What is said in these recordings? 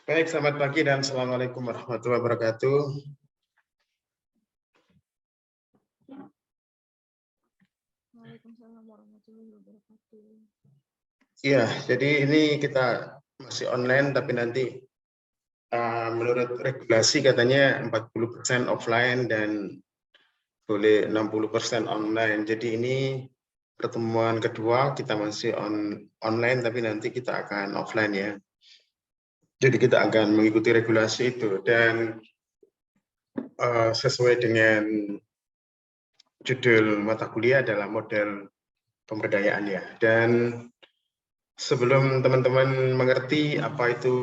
Baik, selamat pagi dan Assalamualaikum warahmatullahi wabarakatuh. Waalaikumsalam warahmatullahi wabarakatuh. Ya, jadi ini kita masih online, tapi nanti menurut regulasi katanya 40% offline dan boleh 60% online. Jadi ini pertemuan kedua, kita masih online, tapi nanti kita akan offline ya. Jadi kita akan mengikuti regulasi itu dan sesuai dengan judul mata kuliah adalah model pemberdayaan ya. Dan sebelum teman-teman mengerti apa itu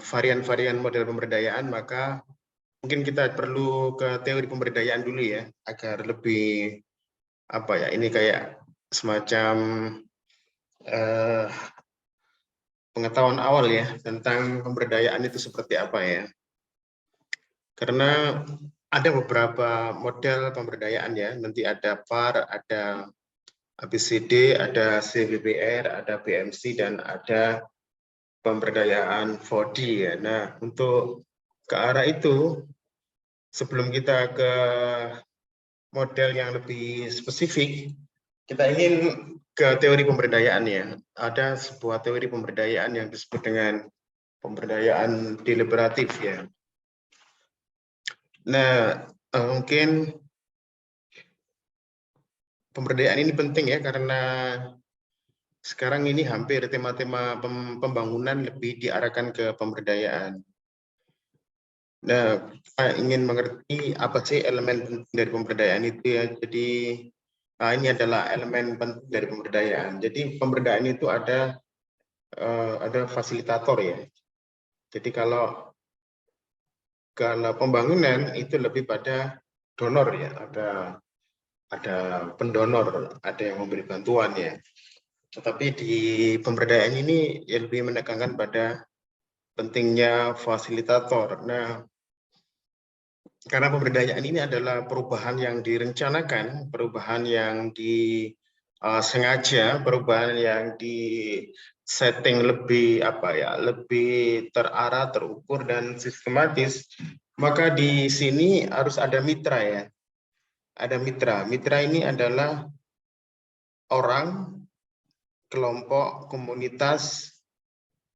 varian-varian model pemberdayaan, maka mungkin kita perlu ke teori pemberdayaan dulu ya, agar lebih ini kayak semacam pengetahuan awal ya tentang pemberdayaan itu seperti apa ya. Karena ada beberapa model pemberdayaan ya, nanti ada PAR, ada ABCD, ada CBBR, ada PMC, dan ada pemberdayaan 4D ya. Nah, untuk ke arah itu, sebelum kita ke model yang lebih spesifik, kita ingin ke teori pemberdayaan ya. Ada sebuah teori pemberdayaan yang disebut dengan pemberdayaan deliberatif ya. Nah, mungkin pemberdayaan ini penting ya, karena sekarang ini hampir tema-tema pembangunan lebih diarahkan ke pemberdayaan. Nah, kita ingin mengerti apa sih elemen penting dari pemberdayaan itu ya. Jadi ini adalah elemen penting dari pemberdayaan. Jadi pemberdayaan itu ada fasilitator ya. Jadi kalau pembangunan itu lebih pada donor ya, ada pendonor, ada yang memberi bantuan ya. Tetapi di pemberdayaan ini lebih menekankan pada pentingnya fasilitator. Nah, karena pemberdayaan ini adalah perubahan yang direncanakan, perubahan yang disengaja, perubahan yang di-setting lebih lebih terarah, terukur dan sistematis, maka di sini harus ada mitra ya. Ada mitra. Mitra ini adalah orang, kelompok, komunitas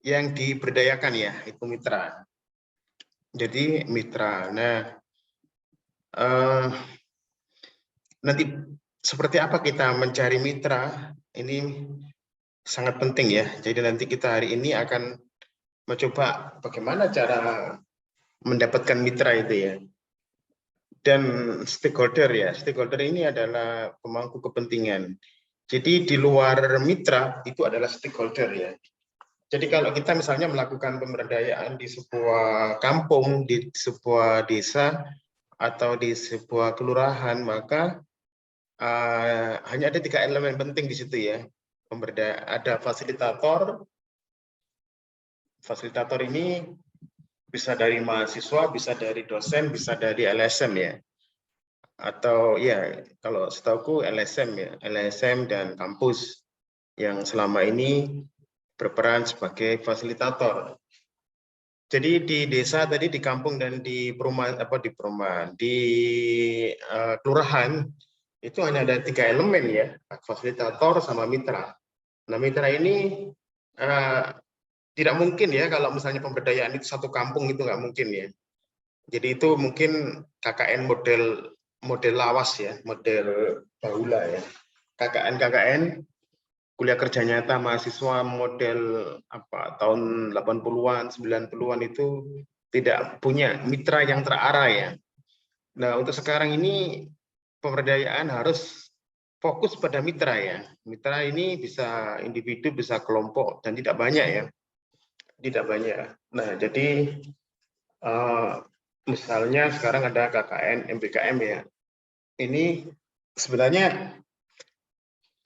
yang diberdayakan ya, itu mitra. Jadi mitra. Nah, nanti seperti apa kita mencari mitra ini sangat penting ya. Jadi nanti kita hari ini akan mencoba bagaimana cara mendapatkan mitra itu ya. Dan stakeholder ya. Stakeholder ini adalah pemangku kepentingan. Jadi di luar mitra itu adalah stakeholder ya. Jadi kalau kita misalnya melakukan pemberdayaan di sebuah kampung, di sebuah desa, atau di sebuah kelurahan, maka hanya ada 3 elemen penting di situ ya. Ada fasilitator. Fasilitator ini bisa dari mahasiswa, bisa dari dosen, bisa dari LSM ya. Atau ya kalau setahuku LSM ya, LSM dan kampus yang selama ini berperan sebagai fasilitator. Jadi di desa tadi, di kampung dan di perumahan, di kelurahan itu hanya ada 3 elemen ya, fasilitator sama mitra. Nah, mitra ini tidak mungkin ya kalau misalnya pemberdayaan itu satu kampung, itu nggak mungkin ya. Jadi itu mungkin KKN model lawas ya, model baula ya. KKN kuliah kerja nyata mahasiswa model tahun 80-an, 90-an itu tidak punya mitra yang terarah ya. Nah, untuk sekarang ini pemberdayaan harus fokus pada mitra ya. Mitra ini bisa individu, bisa kelompok, dan tidak banyak ya. Tidak banyak. Nah, jadi misalnya sekarang ada KKN, MBKM ya. Ini sebenarnya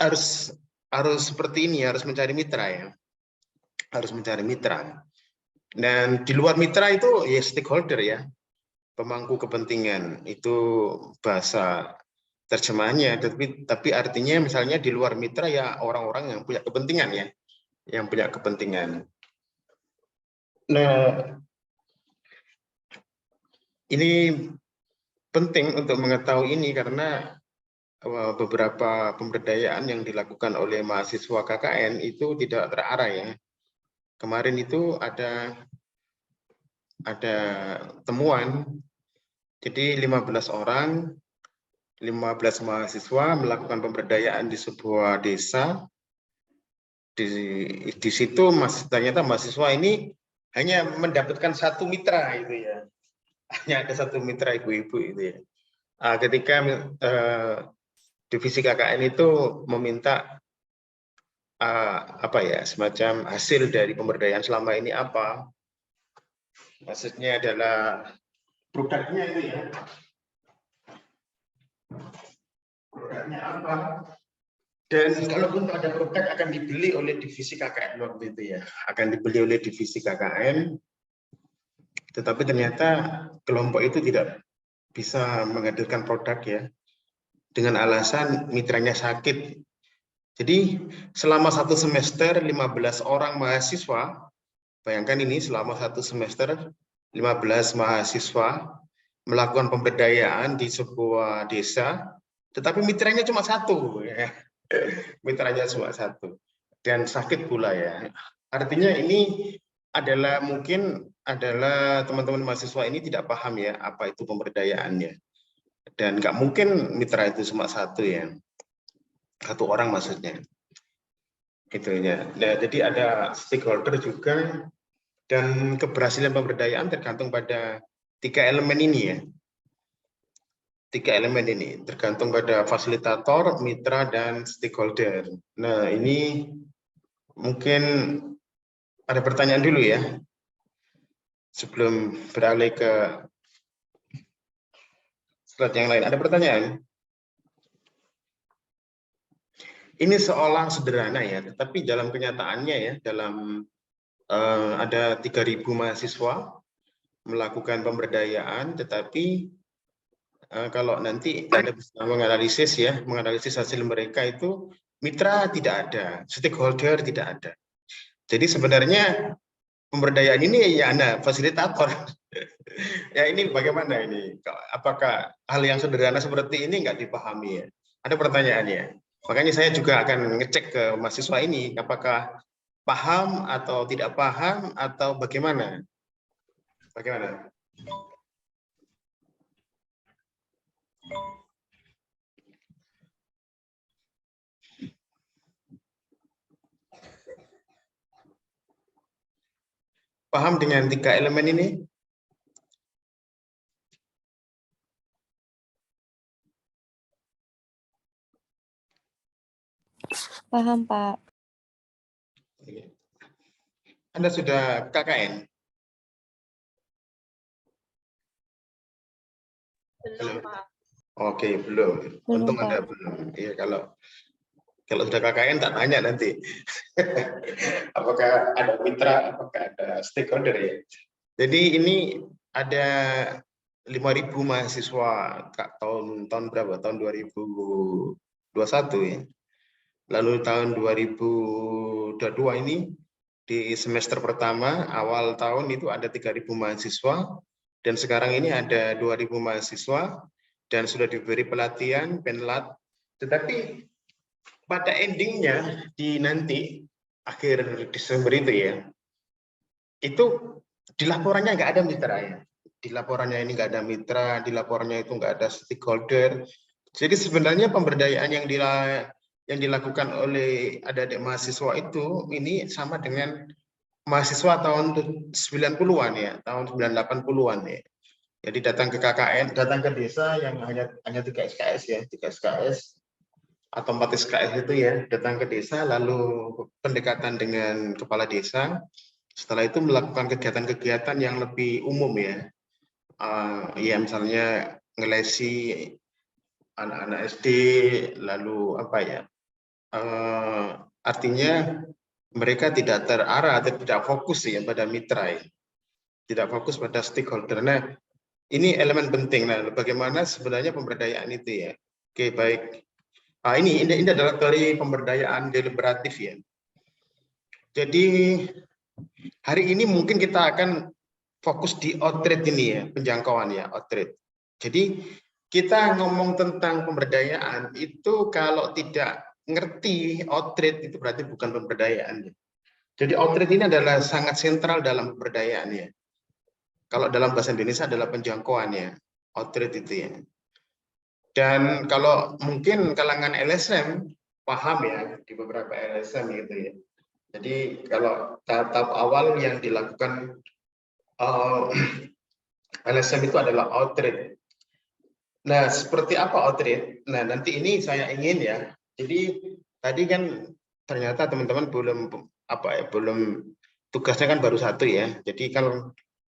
harus seperti ini, harus mencari mitra ya. Harus mencari mitra. Dan di luar mitra itu ya stakeholder ya. Pemangku kepentingan, itu bahasa terjemahannya, tapi artinya misalnya di luar mitra ya orang-orang yang punya kepentingan ya, yang punya kepentingan. Nah, ini penting untuk mengetahui ini karena beberapa pemberdayaan yang dilakukan oleh mahasiswa KKN itu tidak terarah ya. Kemarin itu ada temuan, jadi 15 orang, 15 mahasiswa melakukan pemberdayaan di sebuah desa. Di situ ternyata mahasiswa ini hanya mendapatkan satu mitra itu ya, hanya ada satu mitra ibu-ibu itu ya. Ketika divisi KKN itu meminta apa ya, semacam hasil dari pemberdayaan selama ini apa, maksudnya adalah produknya itu ya, produknya apa, dan kalaupun ada produk akan dibeli oleh divisi KKN waktu itu ya, akan dibeli oleh divisi KKN, tetapi ternyata kelompok itu tidak bisa menghadirkan produk ya, dengan alasan mitranya sakit. Jadi selama satu semester 15 orang mahasiswa, bayangkan ini selama satu semester 15 mahasiswa melakukan pemberdayaan di sebuah desa, tetapi mitranya cuma satu ya. Mitranya cuma satu dan sakit pula ya. Artinya ini adalah mungkin adalah teman-teman mahasiswa ini tidak paham ya apa itu pemberdayaannya, dan nggak mungkin mitra itu cuma satu ya, satu orang maksudnya gitu ya. Nah, jadi ada stakeholder juga, dan keberhasilan pemberdayaan tergantung pada 3 elemen ini ya. 3 elemen ini tergantung pada fasilitator, mitra, dan stakeholder. Nah, ini mungkin ada pertanyaan dulu ya, sebelum beralih ke slide yang lain. Ada pertanyaan? Ini seolah sederhana ya, tetapi dalam kenyataannya ya, dalam ada 3.000 mahasiswa melakukan pemberdayaan, tetapi kalau nanti Anda bisa menganalisis ya, menganalisis hasil mereka itu mitra tidak ada, stakeholder tidak ada. Jadi sebenarnya pemberdayaan ini ya Anda fasilitator. Ya ini bagaimana ini? Apakah hal yang sederhana seperti ini nggak dipahami ya? Ada pertanyaannya. Makanya saya juga akan ngecek ke mahasiswa ini apakah paham atau tidak paham atau bagaimana? Bagaimana? Paham dengan 3 elemen ini? Paham, Pak. Anda sudah KKN? Belum, Pak. Oke, belum. Belum, Untung Pak. Anda belum. Iya, kalau sudah KKN tak tanya nanti. Apakah ada mitra, apakah ada stakeholder ya. Jadi ini ada 5.000 mahasiswa tahun berapa? Tahun 2021 ya. Lalu tahun 2022 ini di semester pertama awal tahun itu ada 3.000 mahasiswa, dan sekarang ini ada 2.000 mahasiswa dan sudah diberi pelatihan penlat. Tetapi pada endingnya di nanti akhir Desember itu ya, itu di laporannya nggak ada mitra ya. Di laporannya ini nggak ada mitra, di laporannya itu nggak ada stakeholder. Jadi sebenarnya pemberdayaan yang dilakukan oleh adik-adik mahasiswa itu ini sama dengan mahasiswa tahun 90-an ya, tahun 80-an ya. Jadi datang ke KKN, datang ke desa yang hanya 3 SKS ya, 3 SKS atau 4 SKS itu ya, datang ke desa lalu pendekatan dengan kepala desa. Setelah itu melakukan kegiatan-kegiatan yang lebih umum ya. Ya misalnya ngelesi anak-anak SD, lalu apa ya? Artinya mereka tidak terarah atau tidak fokus ya pada mitra ya. Tidak fokus pada stakeholder. Nah, ini elemen penting. Nah, bagaimana sebenarnya pemberdayaan itu ya? Oke, baik. Ini adalah dari pemberdayaan deliberatif ya. Jadi Hari ini mungkin kita akan fokus di outreach ini ya, penjangkauan ya, outreach. Jadi kita ngomong tentang pemberdayaan itu kalau tidak ngerti outreach itu berarti bukan pemberdayaan. Jadi outreach ini adalah sangat sentral dalam pemberdayaan ya. Kalau dalam bahasa Indonesia adalah penjangkauan ya, outreach itu ya. Dan kalau mungkin kalangan LSM paham ya di beberapa LSM gitu ya. Jadi kalau tahap awal yang dilakukan LSM itu adalah outreach. Nah, seperti apa outreach? Nah, nanti ini saya ingin ya. Jadi tadi kan ternyata teman-teman belum tugasnya kan baru satu ya. Jadi kalau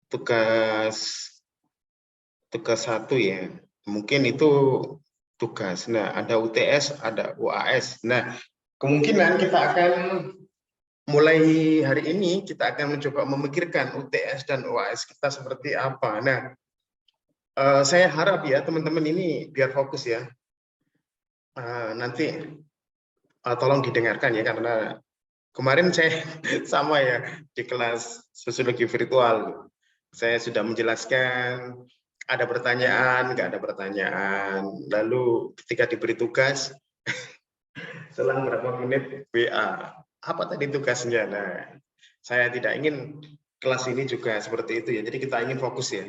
tugas satu ya, mungkin itu tugas. Nah, ada UTS, ada UAS. Nah, kemungkinan kita akan mulai hari ini kita akan mencoba memikirkan UTS dan UAS kita seperti apa. Nah, saya harap ya teman-teman ini biar fokus ya. Nanti tolong didengarkan ya karena kemarin saya sama ya di kelas sosiologi virtual. Saya sudah menjelaskan, ada pertanyaan, nggak ada pertanyaan. Lalu ketika diberi tugas, selang berapa menit WA, apa tadi tugasnya? Nah, saya tidak ingin kelas ini juga seperti itu ya. Jadi kita ingin fokus ya.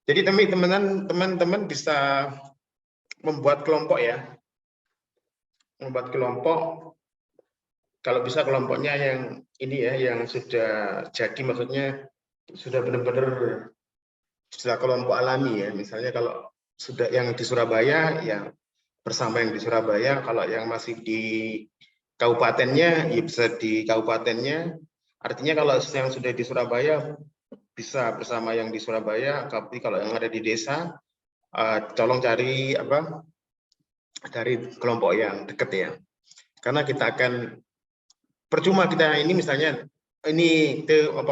Jadi teman-teman bisa membuat kelompok ya. Membuat kelompok, kalau bisa kelompoknya yang ini ya, yang sudah jadi, maksudnya sudah benar-benar sudah kelompok alami ya. Misalnya kalau sudah yang di Surabaya, ya bersama yang di Surabaya. Kalau yang masih di kabupatennya, ya bisa di kabupatennya. Artinya kalau yang sudah di Surabaya bisa bersama yang di Surabaya. Tapi kalau yang ada di desa, tolong cari dari kelompok yang dekat ya. Karena kita akan percuma kita ini misalnya ini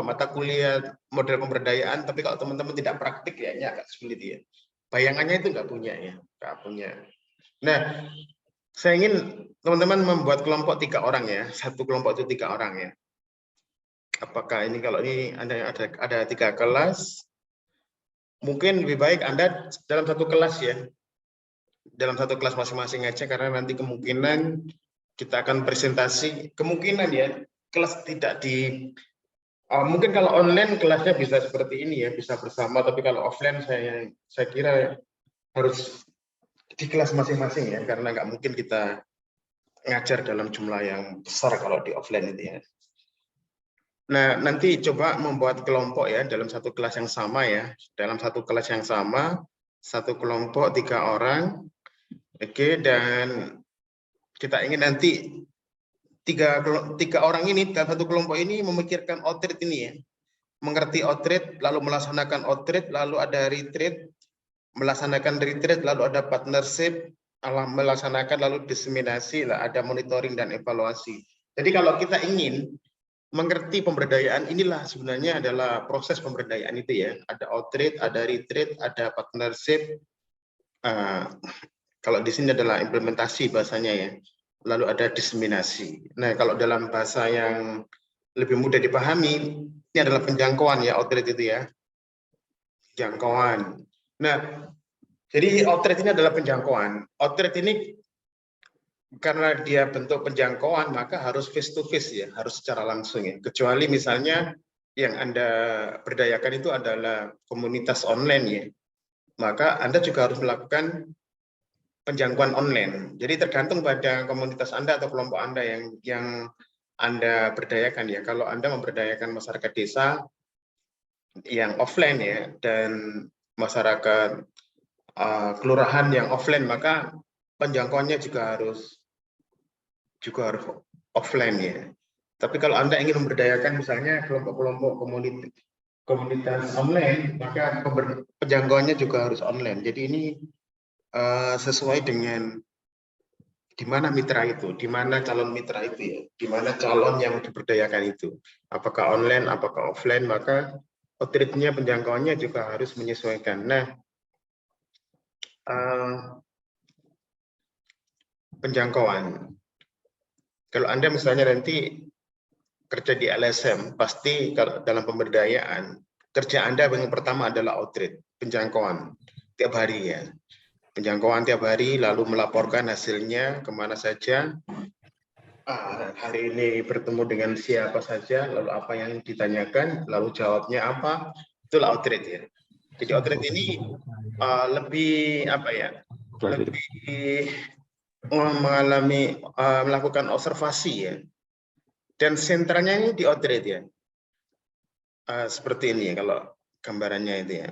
mata kuliah model pemberdayaan, tapi kalau teman-teman tidak praktik ya ini agak sulit ya. Bayangannya itu nggak punya ya, nggak punya. Nah, saya ingin teman-teman membuat kelompok 3 orang ya, satu kelompok itu 3 orang ya. Apakah ini kalau ini ada 3 kelas, mungkin lebih baik Anda dalam satu kelas ya, dalam satu kelas masing-masing aja karena nanti kemungkinan kita akan presentasi, kemungkinan ya kelas tidak di mungkin kalau online kelasnya bisa seperti ini ya, bisa bersama, tapi kalau offline saya kira harus di kelas masing-masing ya, karena nggak mungkin kita ngajar dalam jumlah yang besar kalau di offline itu ya. Nah, nanti coba membuat kelompok ya dalam satu kelas yang sama ya, dalam satu kelas yang sama, satu kelompok 3 orang, oke, dan kita ingin nanti tiga orang ini dalam satu kelompok ini memikirkan outreach ini ya, mengerti outreach, lalu melaksanakan outreach, lalu ada retreat, melaksanakan retreat, lalu ada partnership, melaksanakan lalu diseminasi, ada monitoring dan evaluasi. Jadi kalau kita ingin mengerti pemberdayaan, inilah sebenarnya adalah proses pemberdayaan itu ya. Ada outreach, ada retreat, ada partnership. Kalau di sini adalah implementasi bahasanya ya. Lalu ada diseminasi. Nah, kalau dalam bahasa yang lebih mudah dipahami, ini adalah penjangkauan ya, outreach itu ya. Penjangkauan. Nah, jadi outreach ini adalah penjangkauan. Outreach ini karena dia bentuk penjangkauan, maka harus face to face ya, harus secara langsung ya. Kecuali misalnya yang Anda berdayakan itu adalah komunitas online ya, maka Anda juga harus melakukan penjangkauan online. Jadi tergantung pada komunitas Anda atau kelompok Anda yang Anda berdayakan ya. Kalau Anda memberdayakan masyarakat desa yang offline ya, dan masyarakat kelurahan yang offline, maka penjangkauannya juga harus offline ya. Tapi kalau Anda ingin memberdayakan misalnya kelompok-kelompok komunitas online, maka penjangkauannya juga harus online. Jadi ini sesuai dengan di mana mitra itu, di mana calon mitra itu ya, di mana calon yang diberdayakan itu. Apakah online, apakah offline, maka outreach-nya, penjangkauannya juga harus menyesuaikan. Nah, penjangkauan. Kalau Anda misalnya nanti kerja di LSM, pasti kalau dalam pemberdayaan, kerja Anda yang pertama adalah outreach, penjangkauan tiap hari ya. Penjangkauan tiap hari, lalu melaporkan hasilnya kemana saja. Hari ini bertemu dengan siapa saja, lalu apa yang ditanyakan, lalu jawabnya apa, itulah outreach ya. Jadi outreach ini lebih apa ya? Lebih melakukan observasi ya. Dan sentranya ini di outreach ya. Seperti ini ya kalau gambarannya itu ya.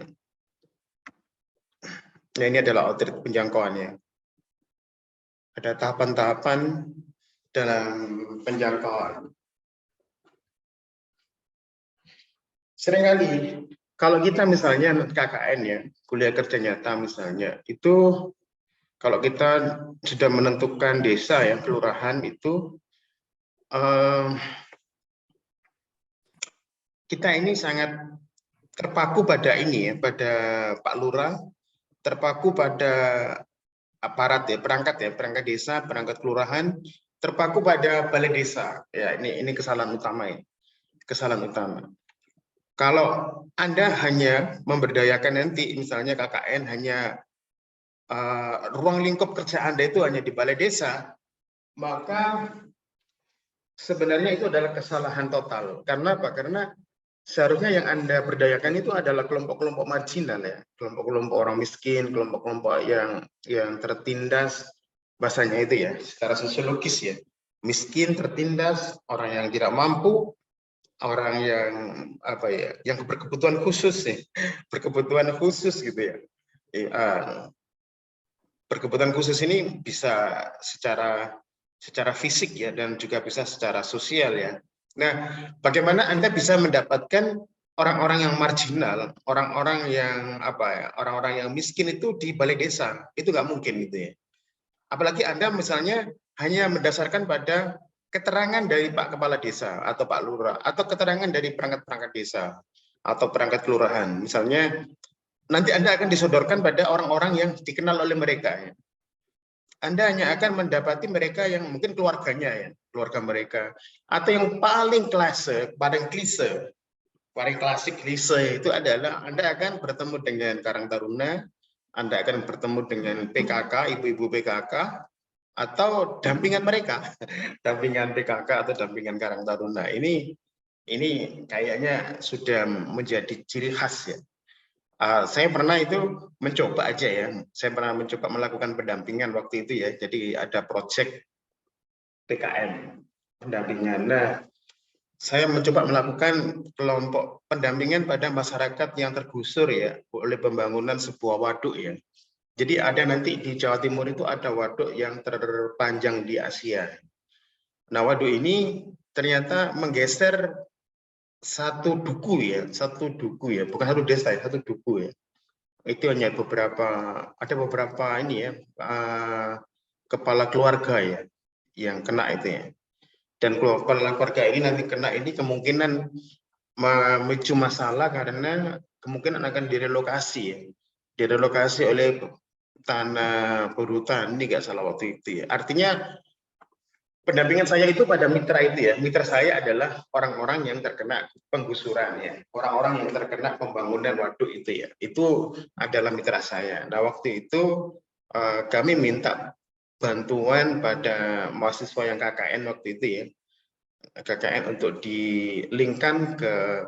Nah, ini adalah outreach penjangkauannya. Ada tahapan-tahapan dalam penjangkauan. Seringkali kalau kita misalnya KKN ya, kuliah kerja nyata misalnya, itu kalau kita sudah menentukan desa ya, kelurahan itu, kita ini sangat terpaku pada ini ya, pada Pak Lurah, terpaku pada aparat ya, perangkat desa, perangkat kelurahan, terpaku pada balai desa. Ya, ini kesalahan utama ya. Kesalahan utama. Kalau Anda hanya memberdayakan nanti, misalnya KKN hanya ruang lingkup kerja Anda itu hanya di balai desa, maka sebenarnya itu adalah kesalahan total. Karena apa? Karena seharusnya yang Anda berdayakan itu adalah kelompok-kelompok marginal ya, kelompok-kelompok orang miskin, kelompok-kelompok yang tertindas, bahasanya itu ya, secara sosiologis ya, miskin, tertindas, orang yang tidak mampu, orang yang apa ya, yang berkebutuhan khusus ya, berkebutuhan khusus gitu ya. Berkebutuhan khusus ini bisa secara fisik ya, dan juga bisa secara sosial ya. Nah, bagaimana Anda bisa mendapatkan orang-orang yang marginal, orang-orang yang apa ya, orang-orang yang miskin itu di balai desa? Itu nggak mungkin gitu ya. Apalagi Anda misalnya hanya mendasarkan pada keterangan dari Pak Kepala Desa atau Pak Lurah, atau keterangan dari perangkat-perangkat desa atau perangkat kelurahan. Misalnya nanti Anda akan disodorkan pada orang-orang yang dikenal oleh mereka ya. Anda hanya akan mendapati mereka yang mungkin keluarganya ya, keluarga mereka, atau yang paling klasik, paling klasik klise itu adalah Anda akan bertemu dengan Karang Taruna, Anda akan bertemu dengan PKK, ibu-ibu PKK, atau dampingan mereka, dampingan PKK atau dampingan Karang Taruna. Ini kayaknya sudah menjadi ciri khas ya. Saya pernah itu mencoba aja ya, saya pernah mencoba melakukan pendampingan waktu itu ya, jadi ada proyek PKM pendampingan. Nah, saya mencoba melakukan kelompok pendampingan pada masyarakat yang tergusur ya oleh pembangunan sebuah waduk ya. Jadi ada nanti di Jawa Timur itu ada waduk yang terpanjang di Asia. Nah, waduk ini ternyata menggeser satu duku ya, bukan satu desa ya, satu duku ya. Itu hanya ada beberapa ini ya, kepala keluarga ya yang kena itu ya. Dan kepala keluarga ini nanti kena ini kemungkinan memicu masalah karena kemungkinan akan direlokasi ya. Direlokasi oleh tanah berhutan, ini nggak salah waktu itu ya. Artinya pendampingan saya itu pada mitra itu ya. Mitra saya adalah orang-orang yang terkena penggusuran ya. Orang-orang yang terkena pembangunan waduk itu ya. Itu adalah mitra saya. Nah, waktu itu kami minta bantuan pada mahasiswa yang KKN waktu itu ya. KKN untuk dilingkan ke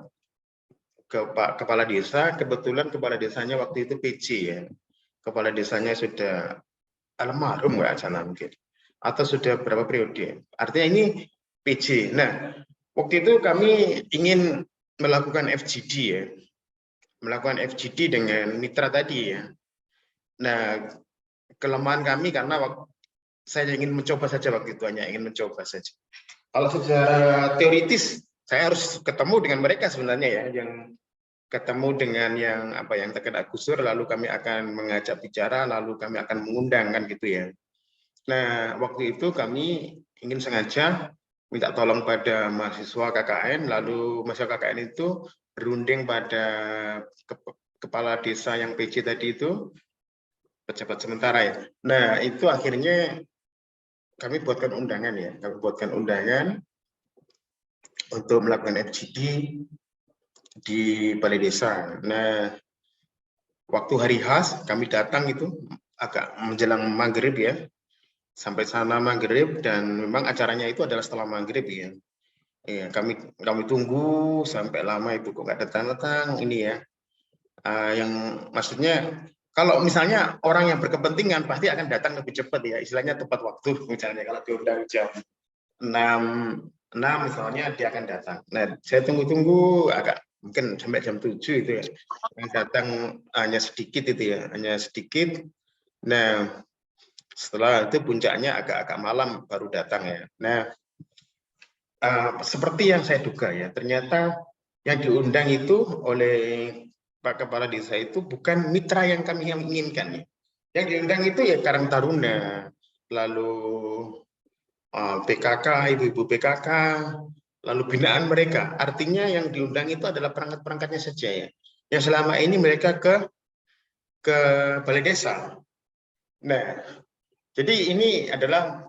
Pak Kepala Desa. Kebetulan Kepala Desanya waktu itu PJ ya. Kepala Desanya sudah almarhum nggak salah mungkin, atau sudah berapa periode. Artinya ini PJ. Nah, waktu itu kami ingin melakukan FGD ya, melakukan FGD dengan mitra tadi ya. Nah, kelemahan kami karena saya ingin mencoba saja waktu itu, hanya ingin mencoba saja. Kalau secara teoritis saya harus ketemu dengan mereka sebenarnya ya, yang ketemu dengan yang terkena gusur, lalu kami akan mengajak bicara, lalu kami akan mengundang kan gitu ya. Nah, waktu itu kami ingin sengaja minta tolong pada mahasiswa KKN, lalu mahasiswa KKN itu berunding pada kepala desa yang PJ tadi itu, pejabat sementara ya. Nah, itu akhirnya kami buatkan undangan ya, kami buatkan undangan, untuk melakukan FGD di Balai Desa. Nah, waktu hari khas kami datang itu agak menjelang maghrib ya, sampai sana maghrib, dan memang acaranya itu adalah setelah maghrib ya. Iya, kami tunggu sampai lama itu kok nggak datang-datang ini ya. Yang maksudnya kalau misalnya orang yang berkepentingan pasti akan datang lebih cepat ya, istilahnya tepat waktu. Misalnya kalau diundang jam 6 misalnya dia akan datang. Nah, saya tunggu-tunggu agak mungkin sampai jam 7 itu ya. Yang datang hanya sedikit itu ya, hanya sedikit. Nah, setelah itu puncaknya agak-agak malam baru datang ya. Nah, seperti yang saya duga ya, ternyata yang diundang itu oleh Pak Kepala Desa itu bukan mitra yang kami inginkan. Yang diundang itu ya Karang Taruna, lalu PKK, ibu-ibu PKK, lalu binaan mereka. Artinya yang diundang itu adalah perangkat-perangkatnya saja ya. Yang selama ini mereka ke Balai Desa. Nah, jadi ini adalah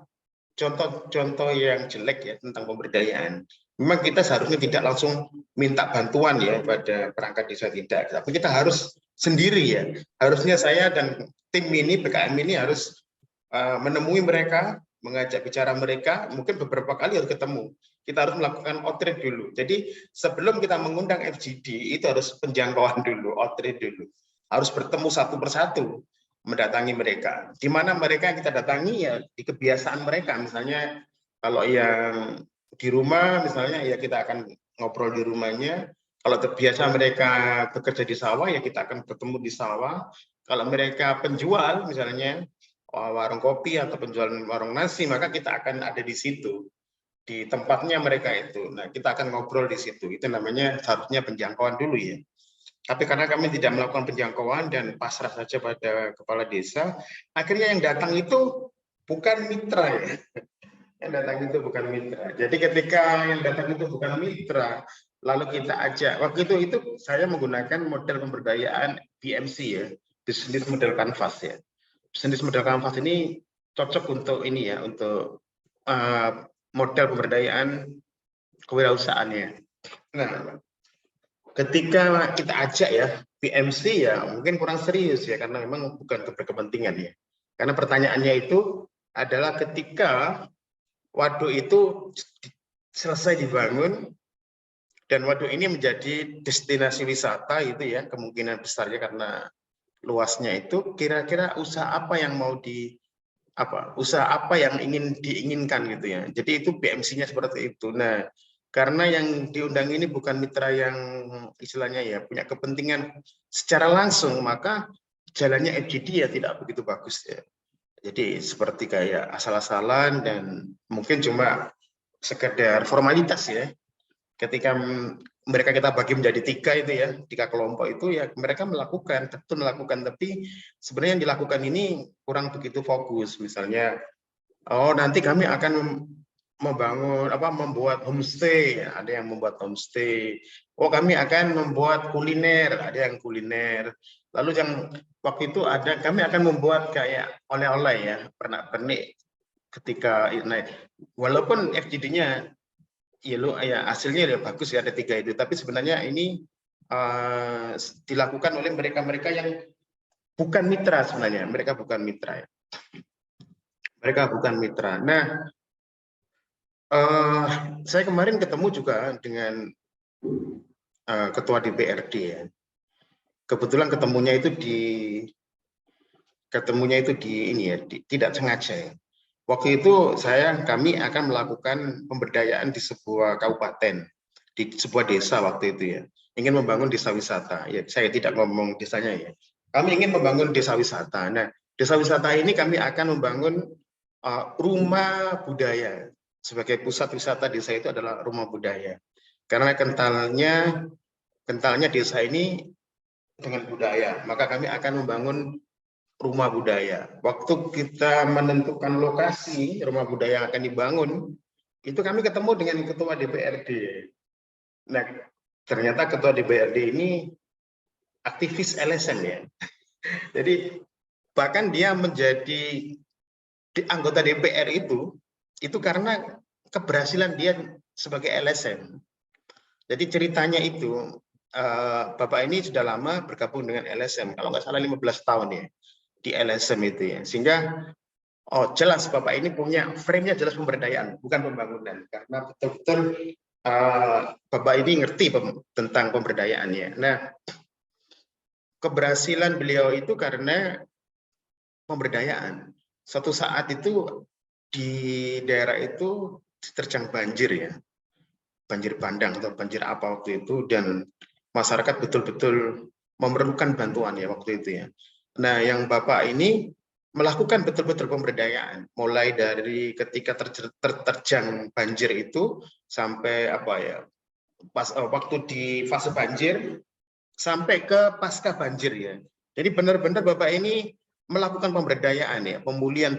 contoh-contoh yang jelek ya tentang pemberdayaan. Memang kita seharusnya tidak langsung minta bantuan ya pada perangkat desa, tidak, tapi kita harus sendiri ya. Harusnya saya dan tim ini, PKM ini harus menemui mereka, mengajak bicara mereka, mungkin beberapa kali harus ketemu. Kita harus melakukan outreach dulu. Jadi sebelum kita mengundang FGD itu harus penjangkauan dulu, outreach dulu. Harus bertemu satu persatu, mendatangi mereka. Di mana mereka yang kita datangi ya di kebiasaan mereka. Misalnya kalau yang di rumah misalnya ya kita akan ngobrol di rumahnya. Kalau terbiasa mereka bekerja di sawah ya kita akan bertemu di sawah. Kalau mereka penjual misalnya warung kopi atau penjual warung nasi, maka kita akan ada di situ, di tempatnya mereka itu. Nah, kita akan ngobrol di situ. Itu namanya seharusnya penjangkauan dulu ya. Tapi karena kami tidak melakukan penjangkauan dan pasrah saja pada kepala desa, akhirnya yang datang itu bukan mitra ya. Yang datang itu bukan mitra. Jadi ketika yang datang itu bukan mitra, lalu kita ajak. Waktu itu saya menggunakan model pemberdayaan BMC ya, Business Model Canvas ya. Business Model Canvas ini cocok untuk ini ya, untuk model pemberdayaan kewirausahaannya. Nah, ketika kita ajak ya PMC ya mungkin kurang serius ya karena memang bukan berkepentingan ya. Karena pertanyaannya itu adalah ketika waduk itu selesai dibangun dan waduk ini menjadi destinasi wisata itu ya, kemungkinan besarnya karena luasnya itu, kira-kira usaha apa yang mau usaha apa yang diinginkan gitu ya. Jadi itu BMC-nya seperti itu. Nah, karena yang diundang ini bukan mitra yang istilahnya ya punya kepentingan secara langsung, maka jalannya FGD ya tidak begitu bagus ya. Jadi seperti kayak asal-asalan dan mungkin cuma sekedar formalitas ya. Ketika mereka kita bagi menjadi 3 itu ya, 3 kelompok itu ya mereka melakukan, tentu melakukan, tapi sebenarnya yang dilakukan ini kurang begitu fokus. Misalnya, oh nanti kami akan membuat homestay, ada yang membuat homestay. Oh kami akan membuat kuliner, ada yang kuliner. Lalu yang waktu itu kami akan membuat kayak oleh-oleh ya, pernak-pernik ketika naik. Walaupun FGD-nya ya hasilnya ya bagus ya ada 3 itu, tapi sebenarnya ini dilakukan oleh mereka-mereka yang bukan mitra sebenarnya, mereka bukan mitra ya. Mereka bukan mitra. Nah, saya kemarin ketemu juga dengan ketua DPRD ya. Kebetulan ketemunya itu di ini ya, tidak sengaja ya. Waktu itu kami akan melakukan pemberdayaan di sebuah kabupaten, di sebuah desa waktu itu ya. Ingin membangun desa wisata. Ya, saya tidak ngomong desanya ya. Kami ingin membangun desa wisata. Nah, desa wisata ini kami akan membangun rumah budaya. Sebagai pusat wisata desa itu adalah rumah budaya. Karena kentalnya desa ini dengan budaya, maka kami akan membangun rumah budaya. Waktu kita menentukan lokasi rumah budaya yang akan dibangun, itu kami ketemu dengan ketua DPRD. Nah, ternyata ketua DPRD ini aktivis LSM ya. Jadi bahkan dia menjadi anggota DPR itu karena keberhasilan dia sebagai LSM. Jadi ceritanya itu, Bapak ini sudah lama bergabung dengan LSM, kalau nggak salah 15 tahun ya, di LSM itu ya. Sehingga, jelas Bapak ini punya frame-nya jelas pemberdayaan, bukan pembangunan. Karena betul-betul Bapak ini ngerti tentang pemberdayaannya. Nah, keberhasilan beliau itu karena pemberdayaan. Suatu saat itu di daerah itu diterjang banjir ya, banjir bandang atau banjir apa waktu itu, dan masyarakat betul-betul memerlukan bantuan ya waktu itu ya. Nah, yang Bapak ini melakukan betul-betul pemberdayaan, mulai dari ketika terjang banjir itu sampai apa ya, waktu di fase banjir sampai ke pasca banjir ya. Jadi benar-benar Bapak ini melakukan pemberdayaan ya, pemulihan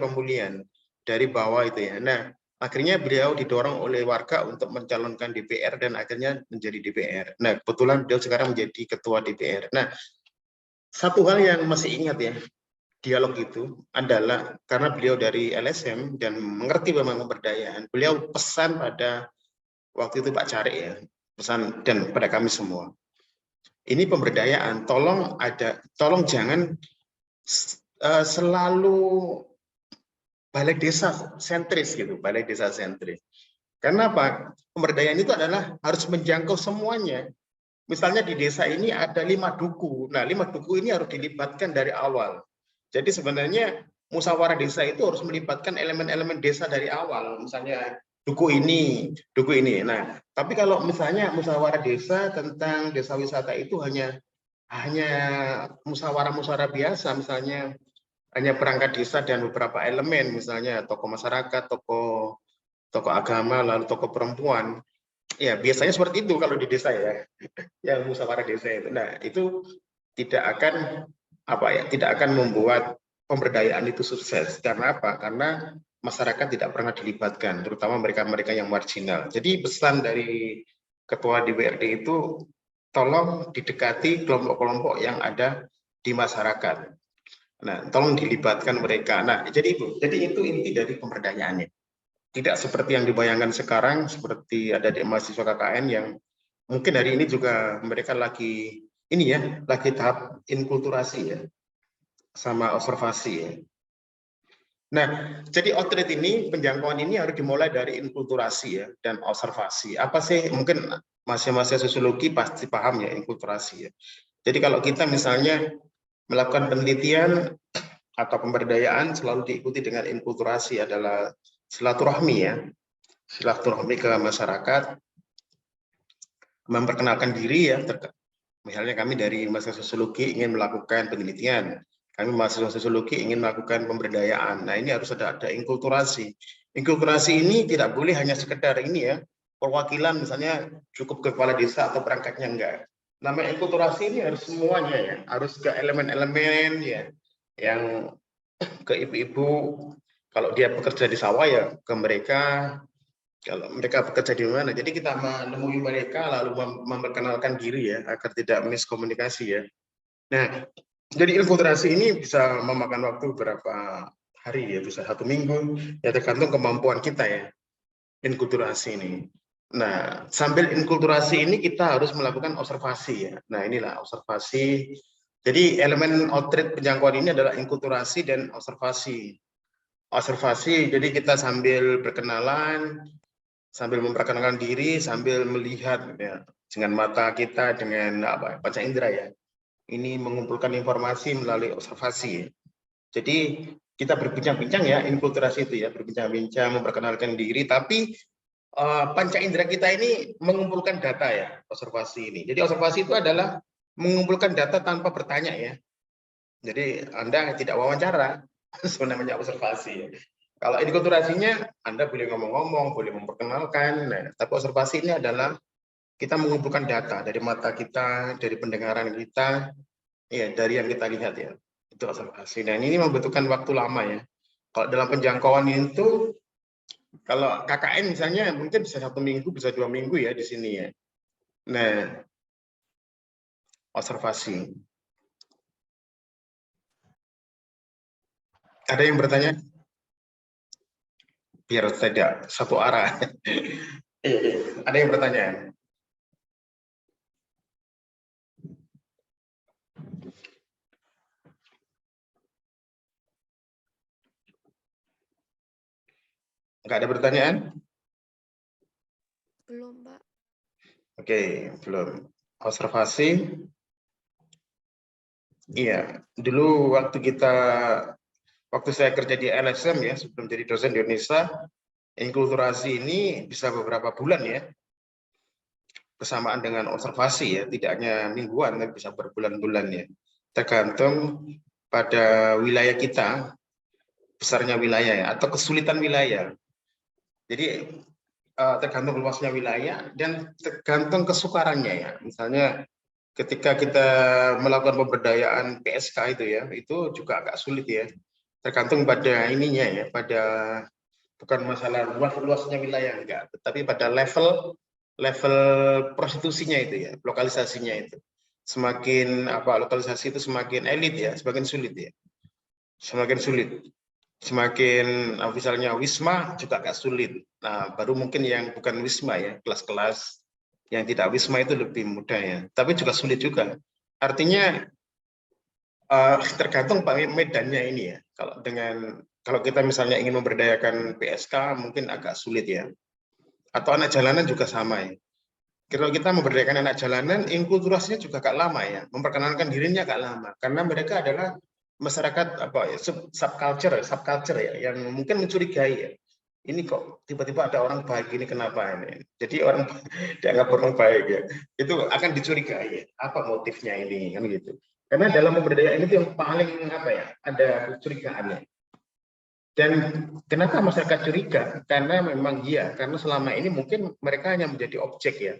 dari bawah itu ya. Nah, akhirnya beliau didorong oleh warga untuk mencalonkan DPR dan akhirnya menjadi DPR. Nah, kebetulan beliau sekarang menjadi ketua DPR. Nah, satu hal yang masih ingat ya, dialog itu adalah karena beliau dari LSM dan mengerti memang pemberdayaan, beliau pesan pada waktu itu Pak Carik ya, pesan dan pada kami semua. Ini pemberdayaan, tolong jangan selalu balai desa sentris gitu, balai desa sentris. Karena apa? Pemberdayaan itu adalah harus menjangkau semuanya. Misalnya di desa ini ada 5 duku. Nah, 5 duku ini harus dilibatkan dari awal. Jadi sebenarnya musyawarah desa itu harus melibatkan elemen-elemen desa dari awal. Misalnya duku ini, duku ini. Nah, tapi kalau misalnya musyawarah desa tentang desa wisata itu hanya musyawarah-musyawarah biasa, misalnya hanya perangkat desa dan beberapa elemen, misalnya tokoh masyarakat, tokoh agama, lalu tokoh perempuan. Ya, biasanya seperti itu kalau di desa ya, yang musyawarah desa itu. Nah, itu tidak akan tidak akan membuat pemberdayaan itu sukses. Karena apa? Karena masyarakat tidak pernah dilibatkan, terutama mereka-mereka yang marginal. Jadi pesan dari ketua DPRD itu, tolong didekati kelompok-kelompok yang ada di masyarakat. Nah, tolong dilibatkan mereka. Nah, jadi itu inti dari pemberdayaannya. Tidak seperti yang dibayangkan sekarang, seperti ada di mahasiswa KKN yang mungkin hari ini juga mereka lagi tahap inkulturasi ya, sama observasi ya. Nah, jadi outreach ini, penjangkauan ini harus dimulai dari inkulturasi ya, dan observasi. Apa sih, mungkin mahasiswa sosiologi pasti paham ya inkulturasi ya. Jadi kalau kita misalnya melakukan penelitian atau pemberdayaan selalu diikuti dengan inkulturasi, adalah silaturahmi ya, silaturahmi ke masyarakat, memperkenalkan diri ya. Misalnya kami dari mahasiswa sosiologi ingin melakukan penelitian, kami mahasiswa sosiologi ingin melakukan pemberdayaan. Nah, ini harus ada inkulturasi. Inkulturasi ini tidak boleh hanya sekedar ini ya, perwakilan misalnya cukup ke kepala desa atau perangkatnya, enggak. Namanya inkulturasi ini harus semuanya ya, harus ke elemen-elemen ya, yang ke ibu-ibu, kalau dia bekerja di sawah ya ke mereka, kalau mereka bekerja di mana. Jadi kita menemui mereka lalu memperkenalkan diri ya, agar tidak miskomunikasi ya. Nah, jadi infiltrasi ini bisa memakan waktu berapa hari ya, bisa 1 minggu, ya tergantung kemampuan kita ya, inkulturasi ini. Nah, sambil inkulturasi ini kita harus melakukan observasi ya. Nah, inilah observasi. Jadi elemen outreach penjangkauan ini adalah inkulturasi dan observasi. Observasi, jadi kita sambil berkenalan, sambil memperkenalkan diri, sambil melihat ya, dengan mata kita, dengan panca indera ya. Ini mengumpulkan informasi melalui observasi. Jadi kita berbincang-bincang ya, inkulturasi itu ya, berbincang-bincang, memperkenalkan diri, tapi panca indera kita ini mengumpulkan data ya, observasi ini. Jadi observasi itu adalah mengumpulkan data tanpa bertanya ya. Jadi Anda tidak wawancara, sebenarnya observasi ya. Kalau inkulturasinya, Anda boleh ngomong-ngomong, boleh memperkenalkan, nah, tapi observasi ini adalah kita mengumpulkan data dari mata kita, dari pendengaran kita, ya dari yang kita lihat ya, itu observasi. Dan ini membutuhkan waktu lama ya. Kalau dalam penjangkauan itu, kalau KKN misalnya mungkin bisa 1 minggu, bisa 2 minggu ya di sini ya. Nah, observasi. Ada yang bertanya? Biar tidak satu arah. Ada yang bertanya? Nggak ada pertanyaan? Belum, Pak. Oke, belum. Observasi. Iya, dulu waktu saya kerja di LSM ya, sebelum jadi dosen di Indonesia, inkulturasi ini bisa beberapa bulan ya, bersamaan dengan observasi ya, tidak hanya mingguan, tapi bisa berbulan-bulan ya. Tergantung pada wilayah kita, besarnya wilayah ya, atau kesulitan wilayah. Jadi tergantung luasnya wilayah dan tergantung kesukarannya ya. Misalnya ketika kita melakukan pemberdayaan PSK itu ya, itu juga agak sulit ya. Tergantung pada ininya ya, pada bukan masalah luasnya wilayah enggak, tetapi pada level prostitusinya itu ya, lokalisasinya itu. Semakin lokalisasi itu semakin elit ya, semakin sulit ya. Semakin sulit. Semakin misalnya wisma juga agak sulit. Nah, baru mungkin yang bukan wisma ya, kelas-kelas yang tidak wisma itu lebih mudah ya. Tapi juga sulit juga. Artinya tergantung medannya ini ya. Kalau kita misalnya ingin memberdayakan PSK mungkin agak sulit ya. Atau anak jalanan juga sama ya. Kalau kita memberdayakan anak jalanan, inkulturasinya juga agak lama ya. Memperkenalkan dirinya agak lama karena mereka adalah masyarakat subculture ya, yang mungkin mencurigai ya. Ini kok tiba-tiba ada orang baik ini, kenapa ini? Jadi orang dianggap orang baik ya. Itu akan dicurigai ya. Apa motifnya ini kan gitu. Karena dalam pemberdayaan itu yang paling ada kecurigaannya. Dan kenapa masyarakat curiga? Karena memang karena selama ini mungkin mereka hanya menjadi objek ya.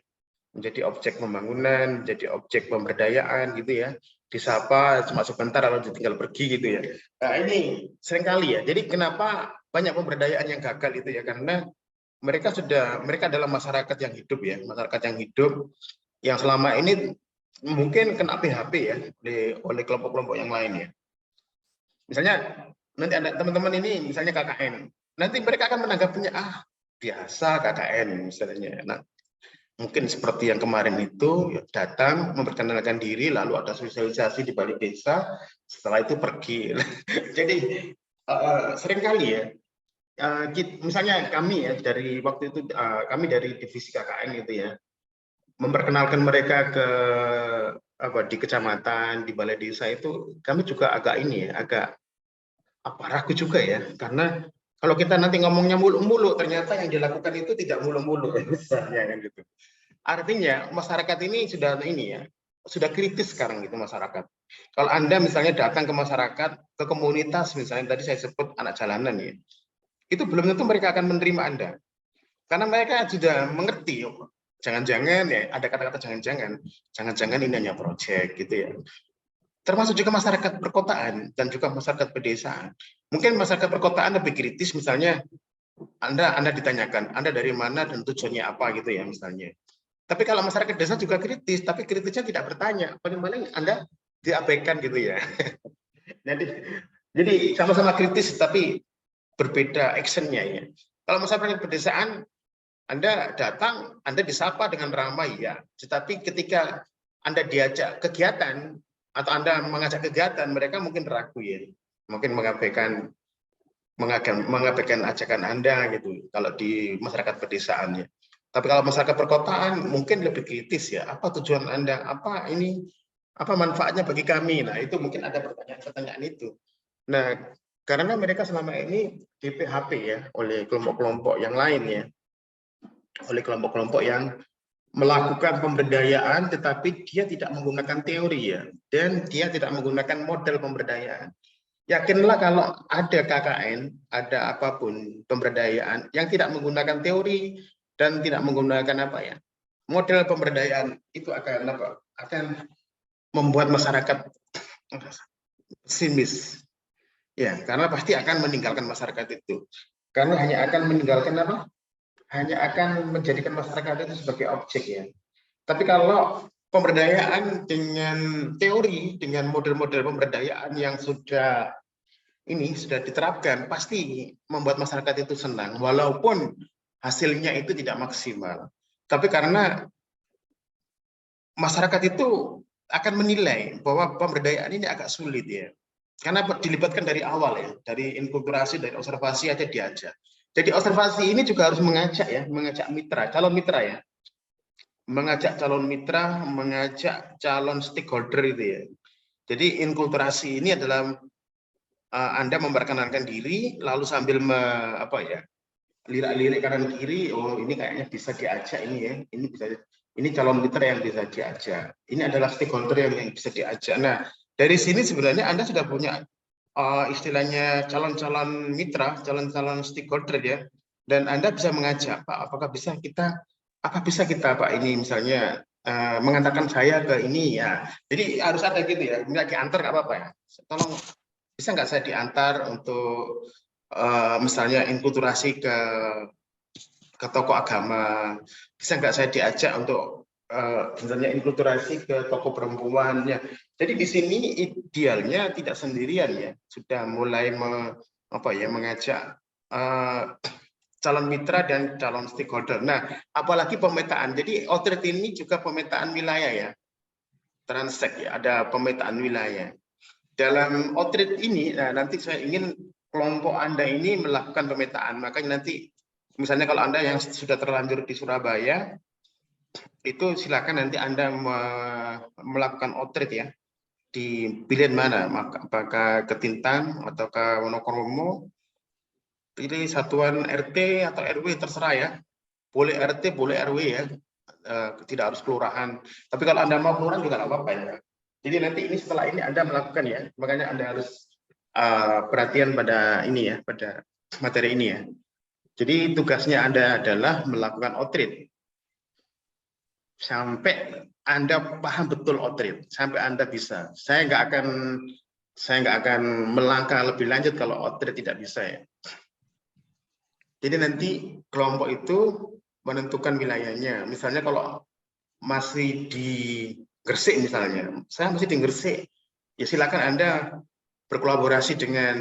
Menjadi objek pembangunan, menjadi objek pemberdayaan gitu ya. Disapa cuma sebentar lalu ditinggal pergi gitu ya. Nah, ini seringkali ya. Jadi kenapa banyak pemberdayaan yang gagal itu ya, karena mereka adalah masyarakat yang hidup ya, masyarakat yang hidup yang selama ini mungkin kena PHP ya oleh kelompok-kelompok yang lain ya. Misalnya nanti ada teman-teman ini misalnya KKN, nanti mereka akan menanggapinya biasa KKN misalnya. Nah, mungkin seperti yang kemarin itu datang memperkenalkan diri, lalu ada sosialisasi di balik desa, setelah itu pergi. Jadi seringkali ya, misalnya kami ya dari waktu itu kami dari divisi KKN gitu ya, memperkenalkan mereka ke di kecamatan, di balai desa itu kami juga agak ragu juga ya, karena kalau kita nanti ngomongnya muluk-muluk, ternyata yang dilakukan itu tidak muluk-muluk misalnya kan gitu. Artinya masyarakat ini sudah kritis sekarang gitu masyarakat. Kalau Anda misalnya datang ke masyarakat, ke komunitas misalnya tadi saya sebut anak jalanan ya, itu belum tentu mereka akan menerima Anda. Karena mereka sudah mengerti, jangan-jangan ya ada kata-kata jangan-jangan ini hanya proyek gitu ya. Termasuk juga masyarakat perkotaan dan juga masyarakat pedesaan. Mungkin masyarakat perkotaan lebih kritis, misalnya Anda ditanyakan, Anda dari mana dan tujuannya apa gitu ya misalnya. Tapi kalau masyarakat desa juga kritis, tapi kritisnya tidak bertanya, bagaimana Anda diabaikan gitu ya. Jadi sama-sama kritis tapi berbeda actionnya ya. Kalau masyarakat pedesaan, Anda datang, Anda disapa dengan ramai ya. Tetapi ketika Anda diajak kegiatan atau Anda mengajak kegiatan, mereka mungkin ragu ya. Mungkin mengabaikan ajakan Anda gitu. Kalau di masyarakat pedesaan ya. Tapi kalau masyarakat perkotaan mungkin lebih kritis ya. Apa tujuan Anda? Apa manfaatnya bagi kami? Nah, itu mungkin ada pertanyaan-pertanyaan itu. Nah, karena mereka selama ini di PHP ya oleh kelompok-kelompok yang lain ya. Oleh kelompok-kelompok yang melakukan pemberdayaan tetapi dia tidak menggunakan teori ya, dan dia tidak menggunakan model pemberdayaan. Yakinlah kalau ada KKN, ada apapun pemberdayaan yang tidak menggunakan teori dan tidak menggunakan model pemberdayaan, itu akan membuat masyarakat pesimis ya, karena pasti akan meninggalkan masyarakat itu, karena hanya akan meninggalkan hanya akan menjadikan masyarakat itu sebagai objek ya. Tapi kalau pemberdayaan dengan teori, dengan model-model pemberdayaan yang sudah diterapkan, pasti membuat masyarakat itu senang, walaupun hasilnya itu tidak maksimal. Tapi karena masyarakat itu akan menilai bahwa pemberdayaan ini agak sulit ya. Karena dilibatkan dari awal ya, dari inkulturasi, dari observasi aja diajak. Jadi observasi ini juga harus mengajak ya, mengajak mitra, calon mitra ya. Mengajak calon mitra, mengajak calon stakeholder itu ya. Jadi inkulturasi ini adalah Anda memperkenalkan diri, lalu sambil lirik-lirik kanan kiri, oh ini kayaknya bisa diajak ini ya, ini bisa, ini calon mitra yang bisa diajak, ini adalah stakeholder yang bisa diajak. Nah dari sini sebenarnya Anda sudah punya istilahnya calon-calon mitra, calon-calon stakeholder ya, dan Anda bisa mengajak, Pak, apakah bisa kita, apa bisa kita Pak ini misalnya mengantarkan saya ke ini ya. Jadi harus ada gitu ya, nggak diantar nggak apa-apa ya. Tolong bisa nggak saya diantar untuk misalnya inkulturasi ke tokoh agama, bisa nggak saya diajak untuk misalnya inkulturasi ke tokoh perempuannya. Jadi di sini idealnya tidak sendirian ya, sudah mulai mengajak calon mitra dan calon stakeholder. Nah, apalagi pemetaan. Jadi outreach ini juga pemetaan wilayah ya, transek ya, ada pemetaan wilayah. Dalam outreach ini, nah, nanti saya ingin kelompok Anda ini melakukan pemetaan. Makanya nanti, misalnya kalau Anda yang sudah terlanjur di Surabaya, itu silakan nanti Anda melakukan outreach ya, di pilihan mana, apakah ke Tintang atau ke Wonokromo, pilih satuan RT atau RW terserah ya, boleh RT boleh RW ya, tidak harus kelurahan. Tapi kalau Anda mau kelurahan juga nggak apa-apa ya. Jadi nanti ini setelah ini Anda melakukan ya, makanya Anda harus perhatian pada ini ya, pada materi ini ya. Jadi tugasnya Anda adalah melakukan outreach sampai Anda paham betul outreach, sampai Anda bisa. Saya nggak akan melangkah lebih lanjut kalau outreach tidak bisa ya. Jadi nanti kelompok itu menentukan wilayahnya. Misalnya kalau masih di Gresik misalnya, saya masih di Gresik, ya silakan Anda berkolaborasi dengan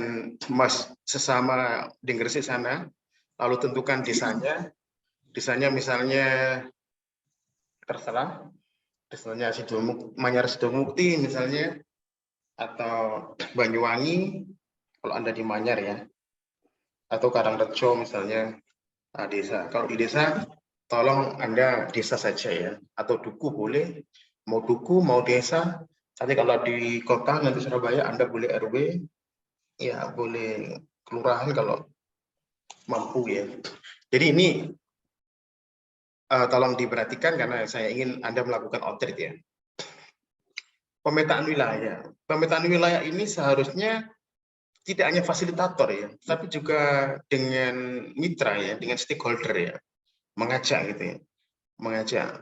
Mas sesama di Gresik sana, lalu tentukan desanya misalnya terserah, misalnya Manyar Sidomukti misalnya, atau Banyuwangi kalau Anda di Manyar ya, atau Karangrejo misalnya desa. Kalau di desa, tolong Anda desa saja ya, atau duku boleh, mau duku mau desa. Tapi kalau di kota nanti Surabaya Anda boleh RW, ya boleh kelurahan kalau mampu ya. Jadi ini tolong diperhatikan karena saya ingin Anda melakukan outreach ya. Pemetaan wilayah. Pemetaan wilayah ini seharusnya tidak hanya fasilitator ya, tapi juga dengan mitra ya, dengan stakeholder ya, mengajak gitu ya, mengajak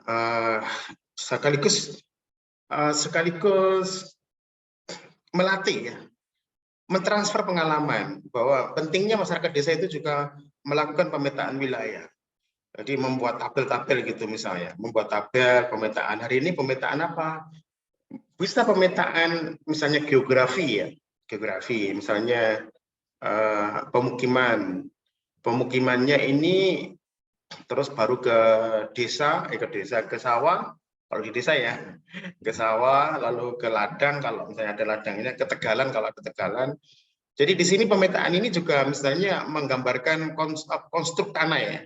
sekaligus melatih ya, mentransfer pengalaman bahwa pentingnya masyarakat desa itu juga melakukan pemetaan wilayah. Jadi membuat tabel-tabel gitu misalnya, membuat tabel pemetaan. Hari ini pemetaan apa? Bisa pemetaan misalnya geografi ya, geografi misalnya pemukimannya ini, terus baru ke desa, ke sawah, kalau di desa ya, ke sawah, lalu ke ladang kalau misalnya ada ladangnya, ke tegalan kalau ada tegalan. Jadi di sini pemetaan ini juga misalnya menggambarkan konstruk tanah ya,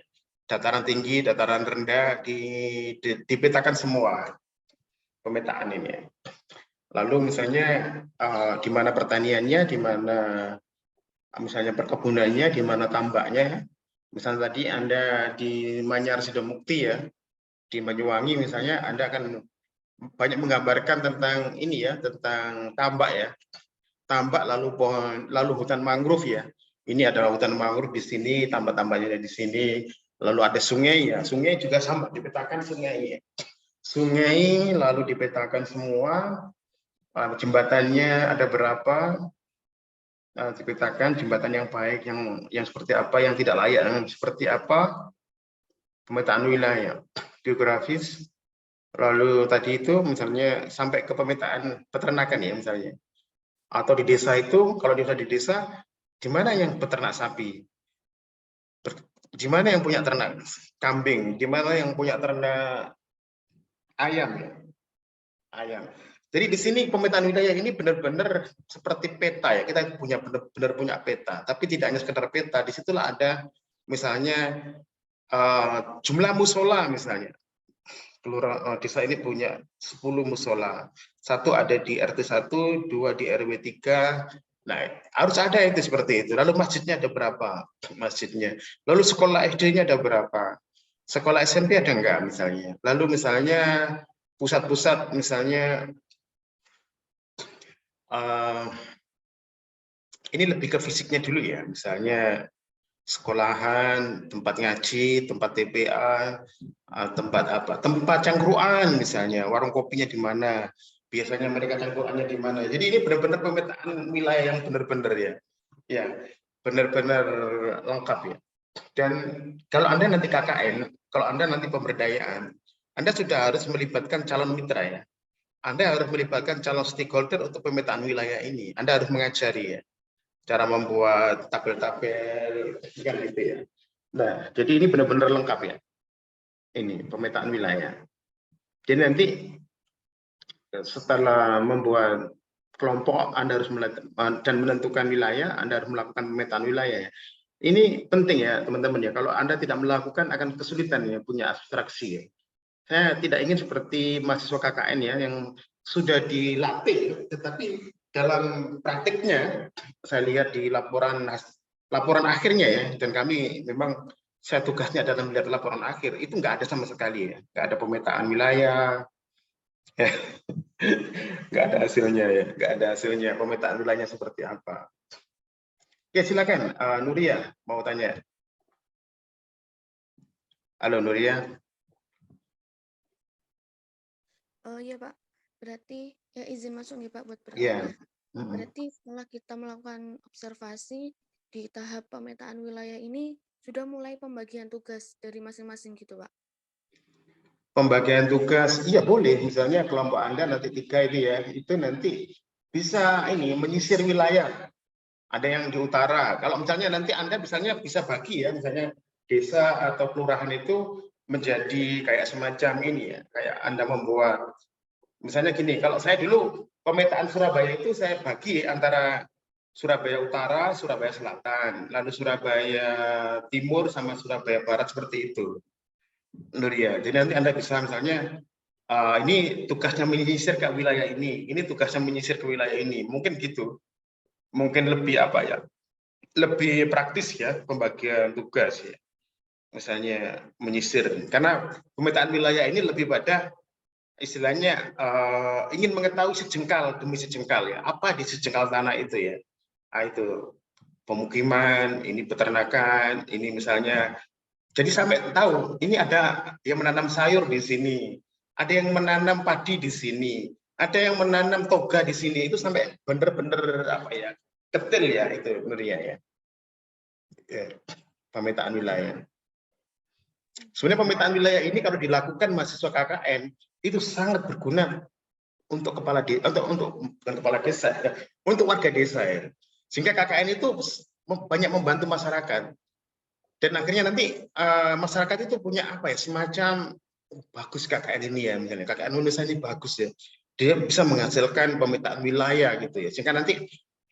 dataran tinggi, dataran rendah, dipetakan semua pemetaan ini. Lalu misalnya di mana pertaniannya, di mana misalnya perkebunannya, di mana tambaknya. Misalnya tadi Anda di Manyar Sidomukti ya, di Banyuwangi misalnya, Anda akan banyak menggambarkan tentang ini ya, tentang tambak ya. Tambak lalu pohon, lalu hutan mangrove ya. Ini adalah hutan mangrove di sini, tambak-tambaknya di sini. Lalu ada sungai ya, sungai juga sama dipetakan sungai ya. Sungai lalu dipetakan semua, jembatannya ada berapa, dipetakan jembatan yang baik, yang seperti apa, yang tidak layak, seperti apa, pemetaan wilayah, geografis, lalu tadi itu misalnya sampai ke pemetaan peternakan ya misalnya, atau di desa itu, kalau di desa, di mana yang peternak sapi, di mana yang punya ternak kambing, di mana yang punya ternak ayam ya, ayam. Jadi di sini pemetaan wilayah ini benar-benar seperti peta ya, kita punya benar-benar punya peta, tapi tidak hanya sekedar peta, disitulah ada misalnya jumlah musola misalnya. Desa ini punya 10 musola, satu ada di RT 1, 2 di RW 3. Nah, harus ada itu seperti itu. Lalu masjidnya ada berapa? Masjidnya. Lalu sekolah SD-nya ada berapa? Sekolah SMP ada enggak misalnya? Lalu misalnya pusat-pusat misalnya ini lebih ke fisiknya dulu ya, misalnya sekolahan, tempat ngaji, tempat TPA, tempat apa? Tempat cangkruan misalnya, warung kopinya di mana? Biasanya mereka cangkruannya di mana? Jadi ini benar-benar pemetaan wilayah yang benar-benar ya. Ya, benar-benar lengkap ya. Dan kalau Anda nanti KKN, kalau Anda nanti pemberdayaan, Anda sudah harus melibatkan calon mitra ya. Anda harus melibatkan calon stakeholder untuk pemetaan wilayah ini. Anda harus mengajari ya, cara membuat tabel-tabel, kan gitu ya. Nah, jadi ini benar-benar lengkap ya. Ini pemetaan wilayah. Jadi nanti setelah membuat kelompok, Anda harus dan menentukan wilayah, Anda harus melakukan pemetaan wilayah ya. Ini penting ya teman-teman ya. Kalau Anda tidak melakukan akan kesulitan ya punya abstraksi ya. Saya tidak ingin seperti mahasiswa KKN ya yang sudah dilatih, tetapi dalam praktiknya saya lihat di laporan akhirnya ya, dan kami memang saya tugasnya adalah melihat laporan akhir, itu nggak ada sama sekali ya, nggak ada pemetaan wilayah, ya. Nggak ada hasilnya ya, nggak ada hasilnya pemetaan wilayahnya seperti apa. Ya silakan, Nuria mau tanya. Halo Nuria. Oh iya Pak, berarti ya izin masuk nih Pak buat Iya. bertanya. Berarti setelah kita melakukan observasi di tahap pemetaan wilayah ini, sudah mulai pembagian tugas dari masing-masing gitu Pak? Pembagian tugas, iya boleh. Misalnya kelompok Anda nanti 3 itu ya, itu nanti bisa ini menyisir wilayah. Ada yang di utara. Kalau misalnya nanti Anda misalnya bisa bagi ya, misalnya desa atau kelurahan itu menjadi kayak semacam ini ya, kayak Anda membuat, misalnya gini, kalau saya dulu pemetaan Surabaya itu saya bagi antara Surabaya Utara, Surabaya Selatan, lalu Surabaya Timur sama Surabaya Barat seperti itu. Nuria. Jadi nanti Anda bisa misalnya ini tugasnya menyisir ke wilayah ini tugasnya menyisir ke wilayah ini. Mungkin gitu. Mungkin lebih apa ya? Lebih praktis ya pembagian tugas ya. Misalnya menyisir. Karena pemetaan wilayah ini lebih pada istilahnya ingin mengetahui sejengkal demi sejengkal ya. Apa di sejengkal tanah itu ya? Nah, itu pemukiman, ini peternakan, ini misalnya. Jadi sampai tahu, ini ada yang menanam sayur di sini, ada yang menanam padi di sini, ada yang menanam toga di sini, itu sampai benar-benar apa ya, detail ya itu Nuria ya. Pemetaan wilayah. Sebenarnya pemetaan wilayah ini kalau dilakukan mahasiswa KKN itu sangat berguna untuk bukan kepala desa, ya, untuk warga desa ya. Sehingga KKN itu banyak membantu masyarakat. Dan akhirnya nanti masyarakat itu punya apa ya, semacam bagus KKN ini ya, misalnya KKN Indonesia ini bagus ya, dia bisa menghasilkan pemetaan wilayah gitu ya, sehingga nanti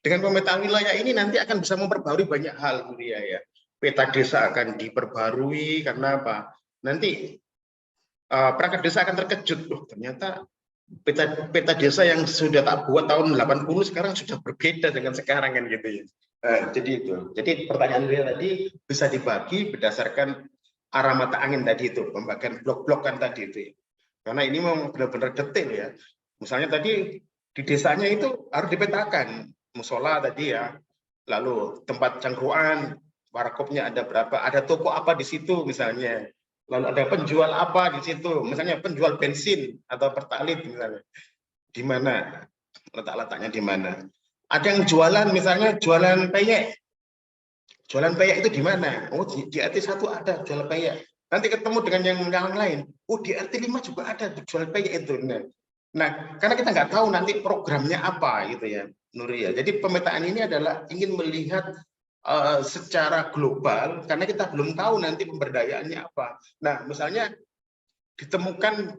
dengan pemetaan wilayah ini nanti akan bisa memperbarui banyak hal ya, peta desa akan diperbarui karena apa, nanti perangkat desa akan terkejut, loh ternyata peta desa yang sudah tak buat tahun 80 sekarang sudah berbeda dengan sekarang kan gitu ya. Jadi itu. Jadi pertanyaan dia tadi bisa dibagi berdasarkan arah mata angin tadi itu, pembagian blok-blok kan tadi itu. Karena ini memang benar-benar detail ya. Misalnya tadi di desanya itu harus dipetakan musola tadi ya. Lalu tempat cangkruan, warkopnya ada berapa, ada toko apa di situ misalnya. Lalu ada penjual apa di situ, misalnya penjual bensin atau pertalit misalnya. Di mana letak-letaknya di mana? Ada yang jualan misalnya jualan peyek. Jualan peyek itu di mana? Oh di RT 1 ada jual peyek. Nanti ketemu dengan yang lain. Oh di RT 5 juga ada jual peyek itu. Nah, karena kita nggak tahu nanti programnya apa gitu ya, Nuria. Jadi pemetaan ini adalah ingin melihat secara global karena kita belum tahu nanti pemberdayaannya apa. Nah, misalnya ditemukan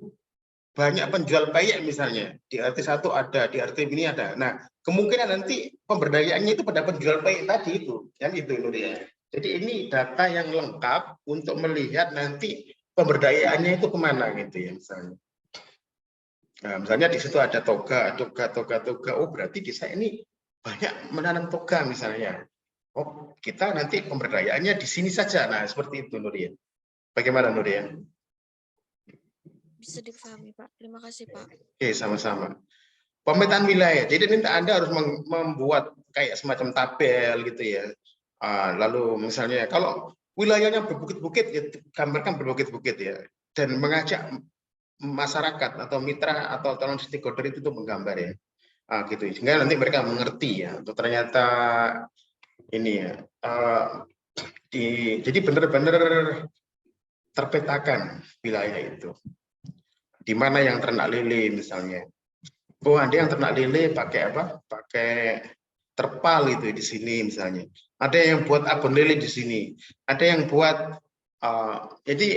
banyak penjual peyek misalnya, di RT 1 ada, di RT ini ada. Nah, kemungkinan nanti pemberdayaannya itu pada penjual peyek tadi itu, kan itu ya. Jadi ini data yang lengkap untuk melihat nanti pemberdayaannya itu kemana gitu ya misalnya. Nah, misalnya di situ ada toga. Oh berarti desa ini banyak menanam toga misalnya. Oh kita nanti pemberdayaannya di sini saja. Nah seperti itu Nurian. Bagaimana Nurian? Bisa dipahami, Pak. Terima kasih, Pak. Oke, sama-sama. Pemetaan wilayah. Jadi nanti Anda harus membuat kayak semacam tabel gitu ya. Lalu misalnya kalau wilayahnya berbukit-bukit, ya, gambarkan berbukit-bukit ya. Dan mengajak masyarakat atau mitra atau calon stakeholder itu menggambar ya. Gitu. Sehingga nanti mereka mengerti ya. Untuk ternyata ini ya. Jadi benar-benar terpetakan wilayah itu. Di mana yang ternak lele misalnya. Oh, ada yang ternak lele pakai apa? Pakai terpal itu di sini misalnya. Ada yang buat abon lele di sini. Ada yang buat jadi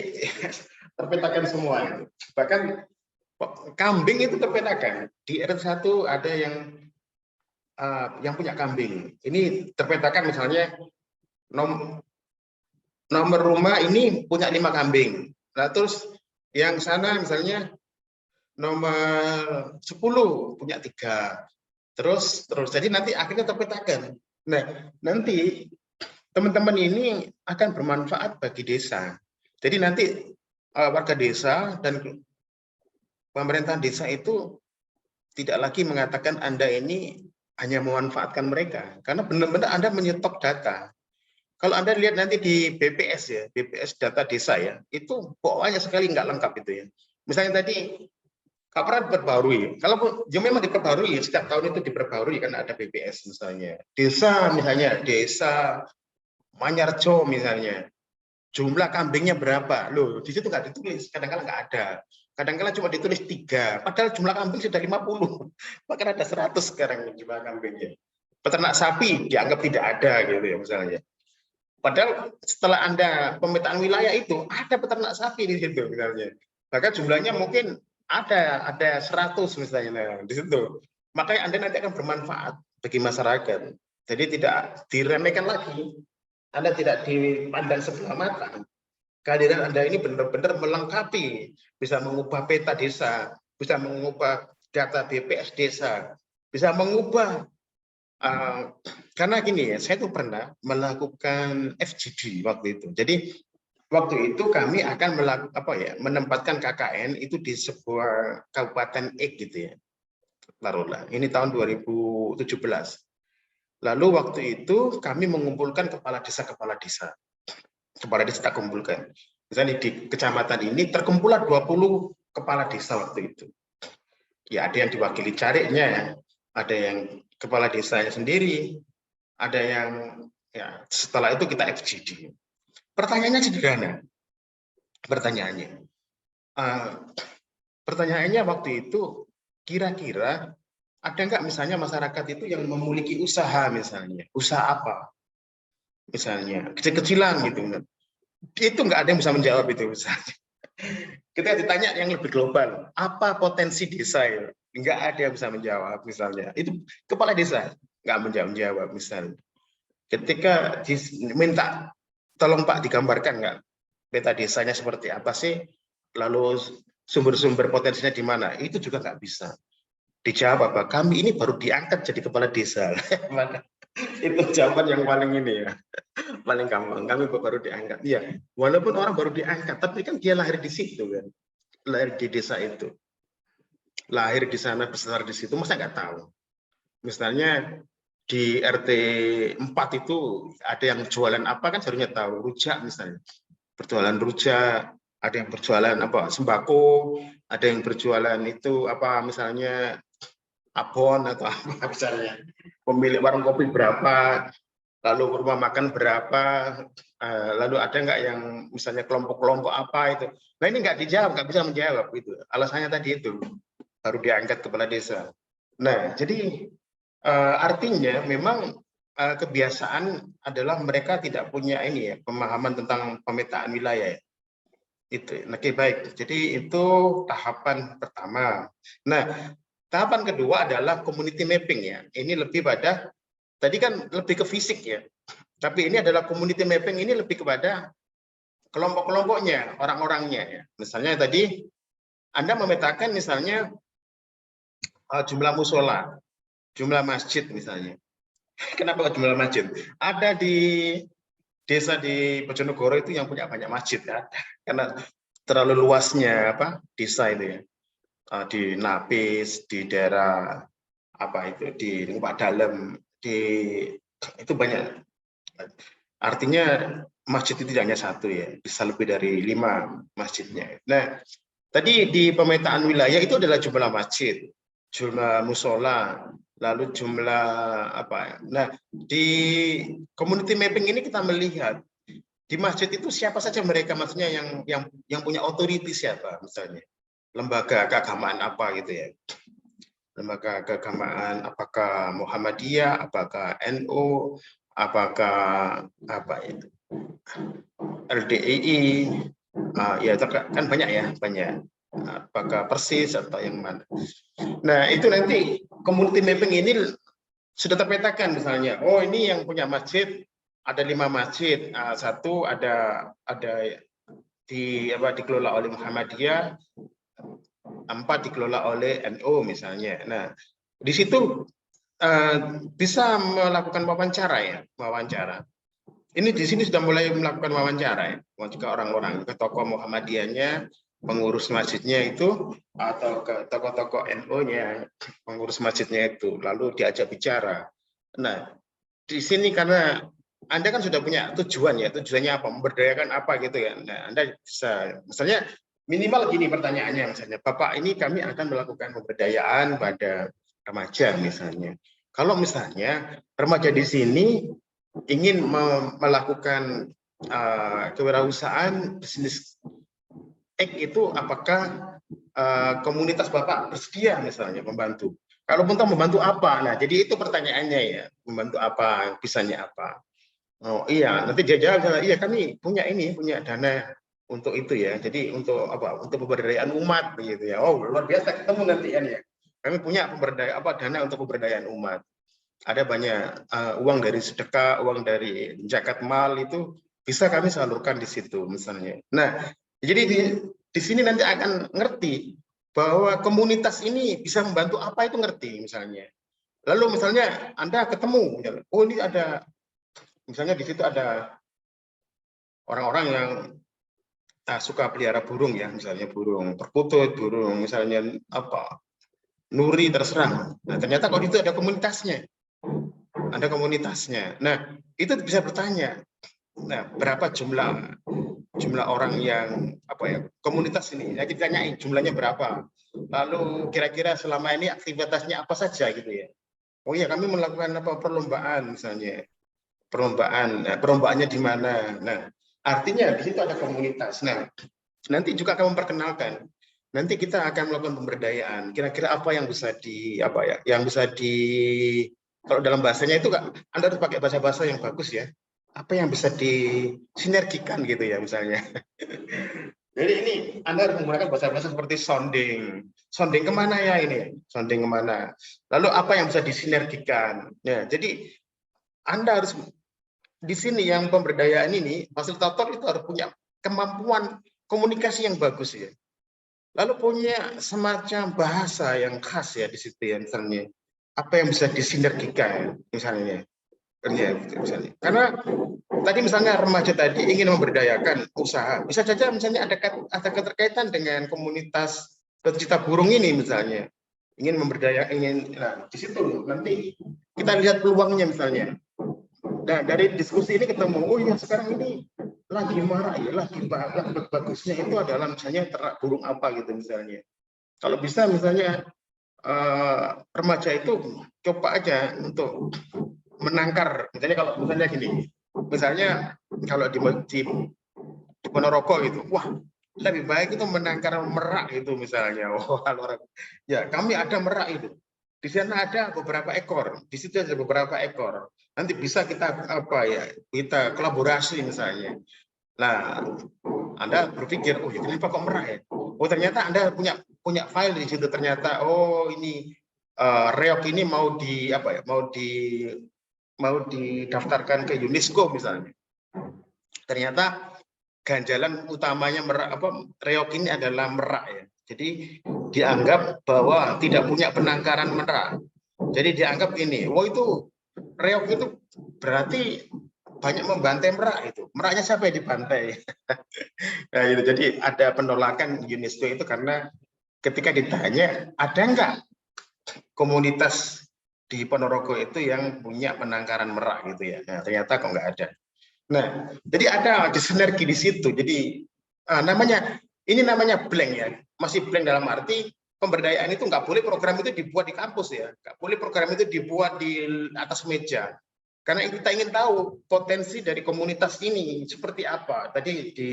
terpetakan semua itu. Bahkan kambing itu terpetakan. Di RT 1 ada yang punya kambing. Ini terpetakan misalnya nomor rumah ini punya 5 kambing. Nah, terus yang sana misalnya nomor 10 punya 3. Terus jadi nanti akhirnya terpetakan. Nah, nanti teman-teman ini akan bermanfaat bagi desa. Jadi nanti warga desa dan pemerintahan desa itu tidak lagi mengatakan Anda ini hanya memanfaatkan mereka, karena benar-benar Anda menyetok data. Kalau Anda lihat nanti di BPS ya, BPS data desa ya, itu banyak sekali nggak lengkap itu ya. Misalnya tadi kapan diperbarui? Kalau ya memang diperbarui, setiap tahun itu diperbarui kan ada BPS misalnya. Desa misalnya, desa Manyarjo misalnya, jumlah kambingnya berapa? Loh, di situ nggak ditulis, kadang-kadang nggak ada. Kadang-kadang cuma ditulis 3, padahal jumlah kambing sudah 50. Bahkan ada 100 sekarang jumlah kambingnya. Peternak sapi dianggap tidak ada gitu ya misalnya. Padahal setelah Anda pemetaan wilayah itu, ada peternak sapi di situ misalnya. Bahkan jumlahnya mungkin ada 100 misalnya nah, di situ. Makanya Anda nanti akan bermanfaat bagi masyarakat. Jadi tidak diremehkan lagi. Anda tidak dipandang sebelah mata. Kehadiran Anda ini benar-benar melengkapi, bisa mengubah peta desa, bisa mengubah data BPS desa, bisa mengubah karena gini ya, saya tuh pernah melakukan FGD waktu itu. Jadi waktu itu kami akan menempatkan KKN itu di sebuah kabupaten X gitu ya. Taruhlah, ini tahun 2017. Lalu waktu itu kami mengumpulkan kepala desa. Kepala desa tak kumpulkan. Misalnya di kecamatan ini terkumpulah 20 kepala desa waktu itu. Ya ada yang diwakili cariknya ya, ada yang kepala desanya sendiri, ada yang ya setelah itu kita FGD. Pertanyaannya sederhana. Pertanyaannya waktu itu kira-kira ada nggak misalnya masyarakat itu yang memiliki usaha misalnya, usaha apa? Misalnya kecil-kecilan gitu. Itu nggak ada yang bisa menjawab itu misalnya. Kita ditanya yang lebih global, apa potensi desa ya? Nggak ada yang bisa menjawab misalnya. Itu kepala desa nggak menjawab misalnya. Ketika diminta, tolong Pak digambarkan nggak peta desanya seperti apa sih? Lalu sumber-sumber potensinya di mana? Itu juga nggak bisa. Dijawab apa? Kami ini baru diangkat jadi kepala desa. Itu jawaban yang paling ini ya. Paling gampang. Kami baru diangkat. Iya, walaupun orang baru diangkat, tapi kan dia lahir di situ kan. Lahir di desa itu. Lahir di sana, besar di situ, masa nggak tahu. Misalnya di RT 4 itu ada yang jualan apa kan seharusnya tahu, rujak misalnya. Berjualan rujak, ada yang berjualan apa sembako, ada yang berjualan itu apa misalnya abon atau apa misalnya. Pemilik warung kopi berapa, lalu rumah makan berapa, lalu ada nggak yang misalnya kelompok-kelompok apa itu. Nah ini nggak dijawab, nggak bisa menjawab itu. Alasannya tadi itu baru diangkat kepala desa. Nah jadi artinya memang kebiasaan adalah mereka tidak punya ini ya, pemahaman tentang pemetaan wilayah. Itu. Oke, baik. Jadi itu tahapan pertama. Nah, tahapan kedua adalah community mapping ya. Ini lebih pada tadi kan lebih ke fisik ya. Tapi ini adalah community mapping, ini lebih kepada kelompok-kelompoknya, orang-orangnya ya. Misalnya tadi Anda memetakan misalnya jumlah musola, jumlah masjid misalnya. Kenapa jumlah masjid? Ada di desa di Bojonegoro itu yang punya banyak masjid ya. Karena terlalu luasnya desa itu ya. Di Napis, di daerah itu di Lingkup Dalem, itu banyak. Artinya masjid itu tidak hanya satu ya, bisa lebih dari 5 masjidnya. Nah, tadi di pemetaan wilayah itu adalah jumlah masjid, jumlah musola, lalu jumlah Nah, di community mapping ini kita melihat di masjid itu siapa saja mereka, maksudnya yang punya otoriti siapa misalnya. Lembaga keagamaan apa gitu ya. Lembaga keagamaan apakah Muhammadiyah, apakah NU, apakah itu LDII, ya kan banyak ya, banyak. Apakah Persis atau yang mana. Nah, itu nanti community mapping ini sudah terpetakan misalnya. Oh, ini yang punya masjid ada 5 masjid. Satu ada dikelola oleh Muhammadiyah, 4 dikelola oleh NU misalnya. Nah, di situ bisa melakukan wawancara. Ini di sini sudah mulai melakukan wawancara ya, juga orang-orang ke tokoh Muhammadiyahnya, pengurus masjidnya itu, atau ke tokoh-tokoh NU-nya, pengurus masjidnya itu, lalu diajak bicara. Nah, di sini karena Anda kan sudah punya tujuan ya, tujuannya apa, memberdayakan apa gitu ya. Nah, Anda bisa, misalnya minimal gini pertanyaannya, misalnya, Bapak ini kami akan melakukan pemberdayaan pada remaja misalnya. Kalau misalnya remaja di sini ingin melakukan kewirausahaan bisnis itu, apakah komunitas Bapak bersedia misalnya membantu? Kalau pun membantu apa? Nah, jadi itu pertanyaannya ya, membantu apa, bisanya apa? Oh iya, nanti dia jawab, iya kami punya dana untuk itu ya. Jadi untuk Untuk pemberdayaan umat begitu ya. Oh luar biasa, ketemu nanti ya. Kami punya dana untuk pemberdayaan umat. Ada banyak uang dari sedekah, uang dari zakat mal itu bisa kami salurkan di situ misalnya. Nah, jadi di sini nanti akan ngerti bahwa komunitas ini bisa membantu apa itu ngerti misalnya. Lalu misalnya Anda ketemu, oh ini ada, misalnya di situ ada orang-orang yang suka pelihara burung ya, misalnya burung perkutut, burung misalnya nuri, terserah. Nah, ternyata kalau itu ada komunitasnya. Nah, itu bisa bertanya. Nah, berapa jumlah orang yang komunitas ini? Ya, kita tanyain jumlahnya berapa. Lalu kira-kira selama ini aktivitasnya apa saja gitu ya. Oh iya, kami melakukan perlombaan misalnya. Perlombaannya di mana. Nah, artinya di situ ada komunitas. Nah, nanti juga akan memperkenalkan. Nanti kita akan melakukan pemberdayaan. Kira-kira apa yang bisa kalau dalam bahasanya itu Anda harus pakai bahasa-bahasa yang bagus ya. Apa yang bisa disinergikan gitu ya misalnya. Jadi ini Anda harus menggunakan bahasa-bahasa seperti sounding. Sounding kemana ya ini? Sounding kemana? Lalu apa yang bisa disinergikan? Ya, jadi Anda harus di sini yang pemberdayaan ini, fasilitator itu harus punya kemampuan komunikasi yang bagus ya. Lalu punya semacam bahasa yang khas ya di situ ya, misalnya apa yang bisa disinergikan misalnya. Ya, misalnya. Karena tadi misalnya remaja tadi ingin memberdayakan usaha, bisa saja misalnya ada keterkaitan dengan komunitas pecinta burung ini misalnya. Ingin nah di situ nanti kita lihat peluangnya misalnya. Nah, dari diskusi ini ketemu, oh iya sekarang ini lagi marah ya, lagi bagusnya itu adalah misalnya ternak burung apa gitu misalnya. Kalau bisa misalnya remaja itu coba aja untuk menangkar, misalnya kalau misalnya gini, misalnya kalau di Ponorogo gitu, wah lebih baik itu menangkar merak itu misalnya. Wah, ya kami ada merak itu. Di sana ada beberapa ekor, di situ ada beberapa ekor. Nanti bisa kita kita kolaborasi misalnya. Nah, Anda berpikir, oh ya kenapa kok merah ya? Oh ternyata Anda punya file di situ, ternyata oh ini reok ini mau didaftarkan ke UNESCO misalnya. Ternyata ganjalan utamanya reok ini adalah merak ya. Jadi dianggap bahwa tidak punya penangkaran merak. Jadi dianggap ini, oh itu reok itu berarti banyak membantai merak itu. Meraknya siapa yang dibantai? Nah, itu. Jadi ada penolakan UNESCO itu karena ketika ditanya ada enggak komunitas di Ponorogo itu yang punya penangkaran merak gitu ya. Nah, ternyata kok enggak ada. Nah, jadi ada sinergi di situ. Jadi ini namanya blank ya, masih blank dalam arti pemberdayaan itu nggak boleh program itu dibuat di kampus ya, nggak boleh program itu dibuat di atas meja. Karena kita ingin tahu potensi dari komunitas ini seperti apa. Tadi di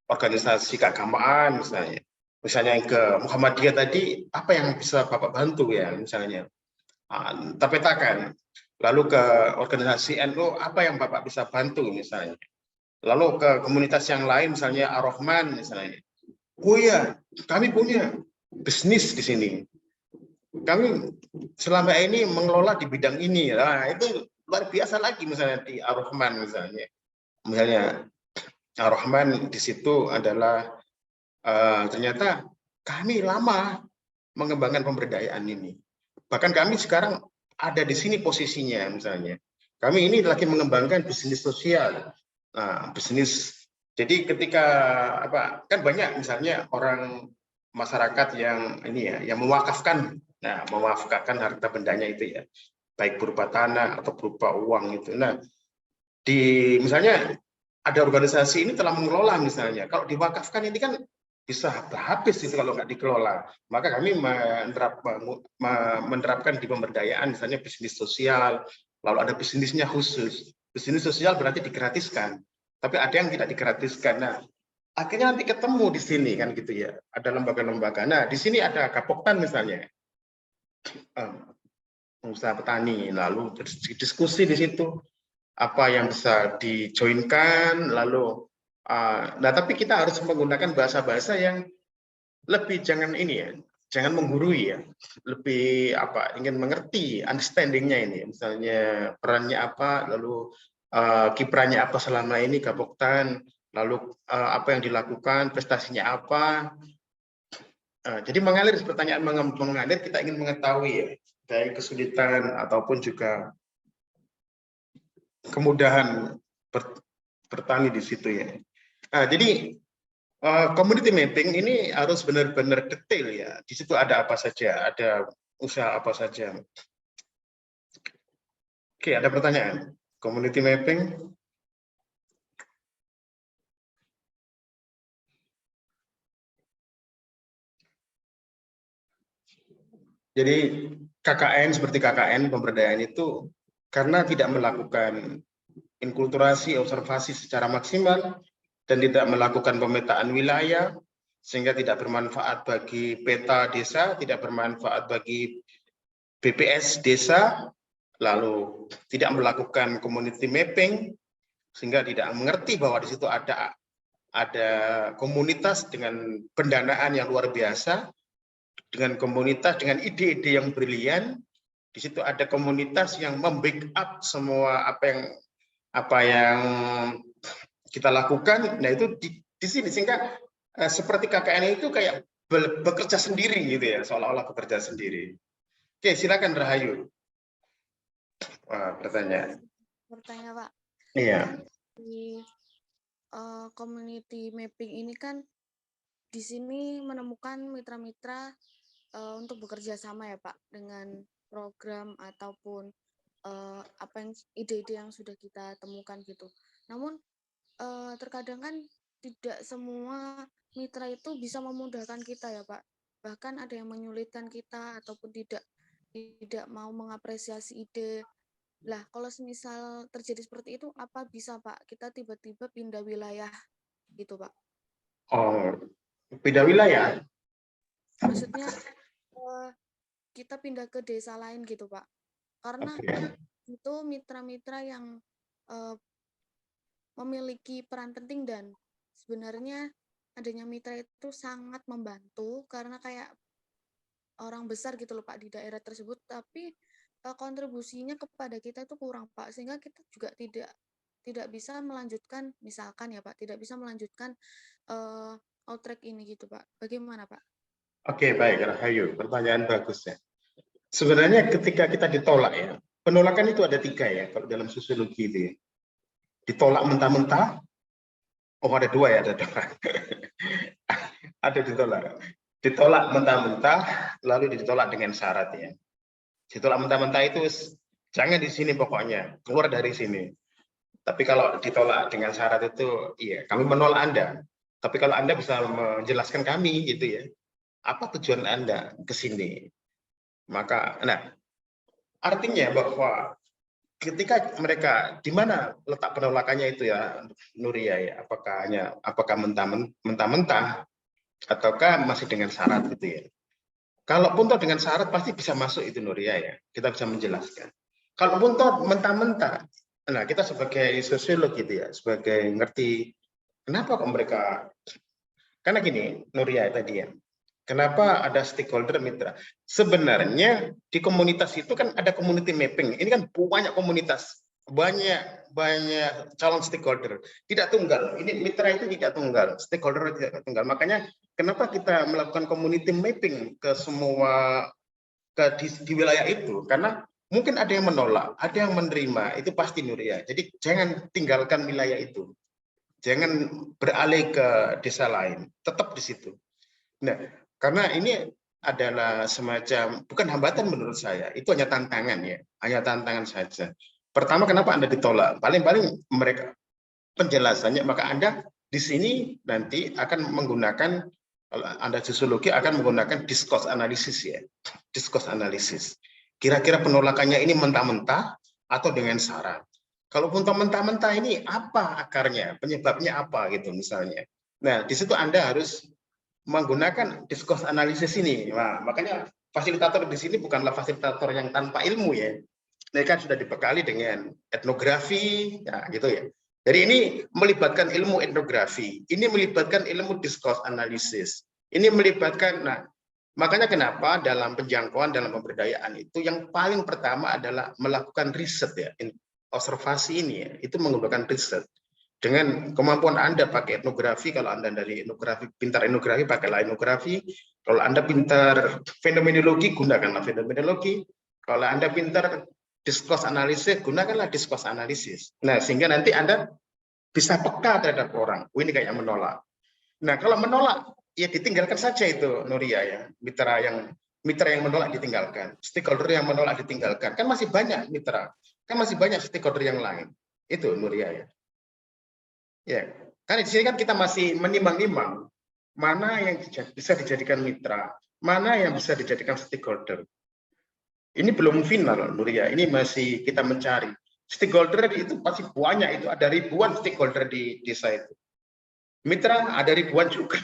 organisasi keagamaan misalnya yang ke Muhammadiyah tadi apa yang bisa Bapak bantu ya misalnya. Kita petakan. Lalu ke organisasi NU, apa yang Bapak bisa bantu misalnya. Lalu ke komunitas yang lain, misalnya Ar-Rahman misalnya. Oh iya, kami punya bisnis di sini. Kami selama ini mengelola di bidang ini. Nah, itu luar biasa lagi misalnya di Ar-Rahman misalnya. Misalnya Ar-Rahman di situ adalah ternyata kami lama mengembangkan pemberdayaan ini. Bahkan kami sekarang ada di sini posisinya misalnya. Kami ini lagi mengembangkan bisnis sosial. Nah, bisnis. Jadi ketika kan banyak misalnya orang masyarakat yang ini ya, yang mewakafkan, mewakafkan harta bendanya itu ya, baik berupa tanah atau berupa uang itu. Nah, misalnya ada organisasi ini telah mengelola misalnya. Kalau diwakafkan ini kan bisa habis itu kalau nggak dikelola. Maka kami menerapkan di pemberdayaan misalnya bisnis sosial, lalu ada bisnisnya khusus. Bisnis sosial berarti digratiskan, tapi ada yang tidak digratiskan. Nah, akhirnya nanti ketemu di sini kan gitu ya. Ada lembaga-lembaga. Nah, di sini ada Gapoktan misalnya, pengusaha petani, lalu diskusi di situ apa yang bisa dijoinkan, lalu nah tapi kita harus menggunakan bahasa-bahasa yang lebih jangan ini ya, jangan menggurui ya, lebih ingin mengerti understanding-nya ini, misalnya perannya apa, lalu kiprahnya apa selama ini Gapoktan, lalu apa yang dilakukan, prestasinya apa. Jadi mengalir, pertanyaan mengalir, kita ingin mengetahui ya, dari kesulitan ataupun juga kemudahan bertani di situ ya. Nah, jadi community mapping ini harus benar-benar detail ya. Di situ ada apa saja, ada usaha apa saja. Oke, ada pertanyaan. Community mapping. Jadi KKN seperti KKN pemberdayaan itu karena tidak melakukan inkulturasi observasi secara maksimal dan tidak melakukan pemetaan wilayah sehingga tidak bermanfaat bagi peta desa, tidak bermanfaat bagi BPS desa, lalu tidak melakukan community mapping sehingga tidak mengerti bahwa di situ ada komunitas dengan pendanaan yang luar biasa, dengan komunitas dengan ide-ide yang brilian. Di situ ada komunitas yang membackup semua apa yang kita lakukan. Nah itu di sini sehingga seperti KKN itu kayak bekerja sendiri gitu ya, seolah-olah bekerja sendiri. Oke, silakan Rahayu. Pertanyaan. Pak. Iya. Kan di community mapping ini kan di sini menemukan mitra-mitra untuk bekerja sama ya Pak dengan program ataupun apa yang ide-ide yang sudah kita temukan gitu. Namun terkadang kan tidak semua mitra itu bisa memudahkan kita ya Pak. Bahkan ada yang menyulitkan kita ataupun tidak mau mengapresiasi ide. Lah, kalau semisal terjadi seperti itu, apa bisa Pak kita tiba-tiba pindah wilayah gitu Pak? Oh, beda wilayah. Maksudnya kita pindah ke desa lain gitu, Pak. Karena Oke. itu mitra-mitra yang eh, memiliki peran penting dan sebenarnya adanya mitra itu sangat membantu karena kayak orang besar gitu loh Pak di daerah tersebut, tapi kontribusinya kepada kita itu kurang Pak, sehingga kita juga tidak bisa melanjutkan misalkan ya Pak, tidak bisa melanjutkan outrack ini gitu Pak. Bagaimana Pak? Oke, baik, Rahayu. Pertanyaan bagus ya. Sebenarnya ketika kita ditolak ya, penolakan itu ada 3 ya, kalau dalam sosiologi itu ya. Ditolak mentah-mentah, oh ada 2 ya, ada 2. Ada ditolak. Ditolak mentah-mentah, lalu ditolak dengan syarat ya. Ditolak mentah-mentah itu jangan di sini pokoknya, keluar dari sini. Tapi kalau ditolak dengan syarat itu, iya, kami menolak Anda. Tapi kalau Anda bisa menjelaskan kami gitu ya, apa tujuan Anda ke sini? Maka, nah, artinya bahwa ketika mereka di mana letak penolakannya itu ya, Nuria ya, apakah mentah-mentah ataukah masih dengan syarat gitu ya. Kalaupun toh dengan syarat pasti bisa masuk itu Nuria ya, kita bisa menjelaskan. Kalaupun toh mentah-mentah, nah kita sebagai sosiolog gitu ya, sebagai ngerti kenapa kok mereka, karena gini Nuria tadi ya, kenapa ada stakeholder mitra? Sebenarnya di komunitas itu kan ada community mapping. Ini kan banyak komunitas, banyak calon stakeholder. Tidak tunggal. Ini mitra itu tidak tunggal, stakeholder tidak tunggal. Makanya kenapa kita melakukan community mapping ke semua di wilayah itu? Karena mungkin ada yang menolak, ada yang menerima. Itu pasti Nuria. Jadi jangan tinggalkan wilayah itu. Jangan beralih ke desa lain. Tetap di situ. Nah, karena ini adalah semacam bukan hambatan menurut saya, itu hanya tantangan ya, hanya tantangan saja. Pertama, kenapa Anda ditolak? Paling-paling mereka penjelasannya, maka Anda di sini nanti akan menggunakan, kalau Anda sosiologi akan menggunakan discourse analisis ya, discourse analisis. Kira-kira penolakannya ini mentah-mentah atau dengan syarat. Kalaupun mentah-mentah ini apa akarnya, penyebabnya apa gitu misalnya. Nah, di situ Anda harus menggunakan discourse analisis ini. Nah, makanya fasilitator di sini bukanlah fasilitator yang tanpa ilmu ya. Mereka sudah dibekali dengan etnografi, ya gitu ya. Jadi ini melibatkan ilmu etnografi, ini melibatkan ilmu discourse analisis, ini melibatkan, nah makanya kenapa dalam penjangkauan, dalam pemberdayaan itu yang paling pertama adalah melakukan riset ya, observasi ini ya, itu menggunakan riset. Dengan kemampuan Anda pakai etnografi, kalau Anda dari etnografi, pintar etnografi, pakailah etnografi. Kalau Anda pintar fenomenologi, gunakanlah fenomenologi. Kalau Anda pintar discourse analisis, gunakanlah discourse analisis. Nah, sehingga nanti Anda bisa peka terhadap orang. Oh, ini kayak menolak. Nah, kalau menolak, ya ditinggalkan saja itu, Nuria ya. Mitra yang menolak ditinggalkan. Stakeholder yang menolak ditinggalkan. Kan masih banyak mitra. Kan masih banyak stakeholder yang lain. Itu, Nuria ya. Ya, kan di sini kan kita masih menimbang-nimbang mana yang bisa dijadikan mitra, mana yang bisa dijadikan stakeholder. Ini belum final, Nuria. Ini masih kita mencari. Stakeholder itu pasti banyak, itu ada ribuan stakeholder di desa itu. Mitra ada ribuan juga.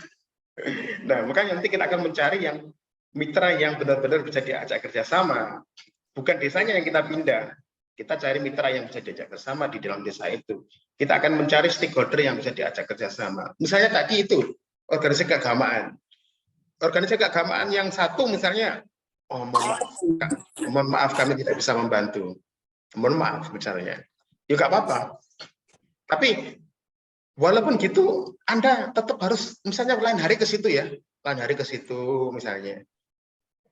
Nah, makanya nanti kita akan mencari yang mitra yang benar-benar bisa diajak kerjasama. Bukan desanya yang kita pindah. Kita cari mitra yang bisa diajak bersama di dalam desa itu. Kita akan mencari stakeholder yang bisa diajak kerjasama. Misalnya tadi itu, organisasi keagamaan. Organisasi keagamaan yang satu misalnya, oh mohon maaf kami tidak bisa membantu. Mohon maaf misalnya. Ya nggak apa-apa. Tapi walaupun gitu, Anda tetap harus misalnya lain hari ke situ ya. Lain hari ke situ misalnya.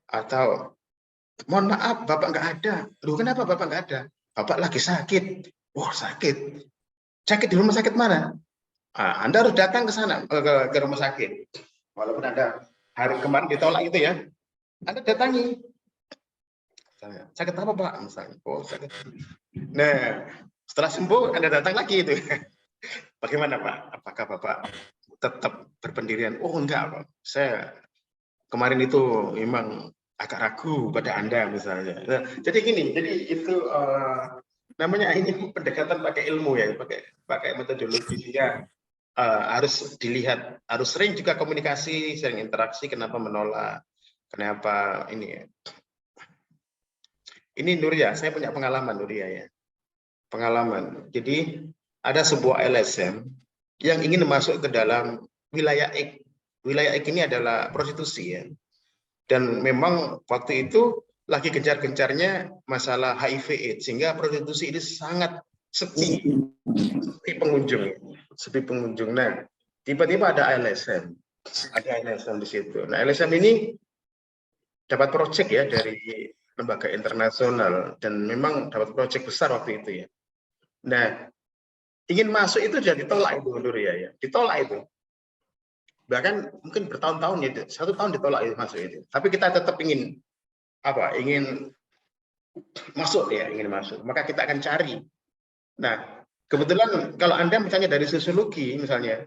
Atau mohon maaf, Bapak nggak ada. Loh, kenapa Bapak nggak ada? Bapak lagi sakit. Wah, sakit. Sakit di rumah sakit mana? Anda harus datang ke sana, ke rumah sakit. Walaupun Anda hari kemarin ditolak itu ya, Anda datangi. Sakit apa Pak? Misalnya. Oh, sakit. Nah, setelah sembuh, Anda datang lagi itu. Bagaimana Pak? Apakah Bapak tetap berpendirian? Oh, enggak Pak. Saya kemarin itu memang agak ragu pada Anda misalnya. Nah, jadi gini, jadi itu namanya ini pendekatan pakai ilmu ya, pakai metodologi sehingga harus dilihat, harus sering juga komunikasi, sering interaksi, kenapa menolak, kenapa ini ya. Ini Nuria, saya punya pengalaman Nuria ya. Pengalaman. Jadi ada sebuah LSM yang ingin masuk ke dalam wilayah X. Wilayah X ini adalah prostitusi ya. Dan memang waktu itu lagi gencar-gencarnya masalah HIV/AIDS sehingga prostitusi ini sangat sepi pengunjung, sepi pengunjung. Nah, tiba-tiba ada LSM, di situ. Nah, LSM ini dapat proyek ya dari lembaga internasional dan memang dapat proyek besar waktu itu ya. Nah, ingin masuk itu jadi ditolak itu Nur ya, ditolak itu. Bahkan mungkin bertahun-tahun ya, 1 tahun ditolak itu masuk itu. Tapi kita tetap ingin apa? Ingin masuk ya, ingin masuk. Maka kita akan cari. Nah, kebetulan kalau Anda misalnya dari sosiologi misalnya,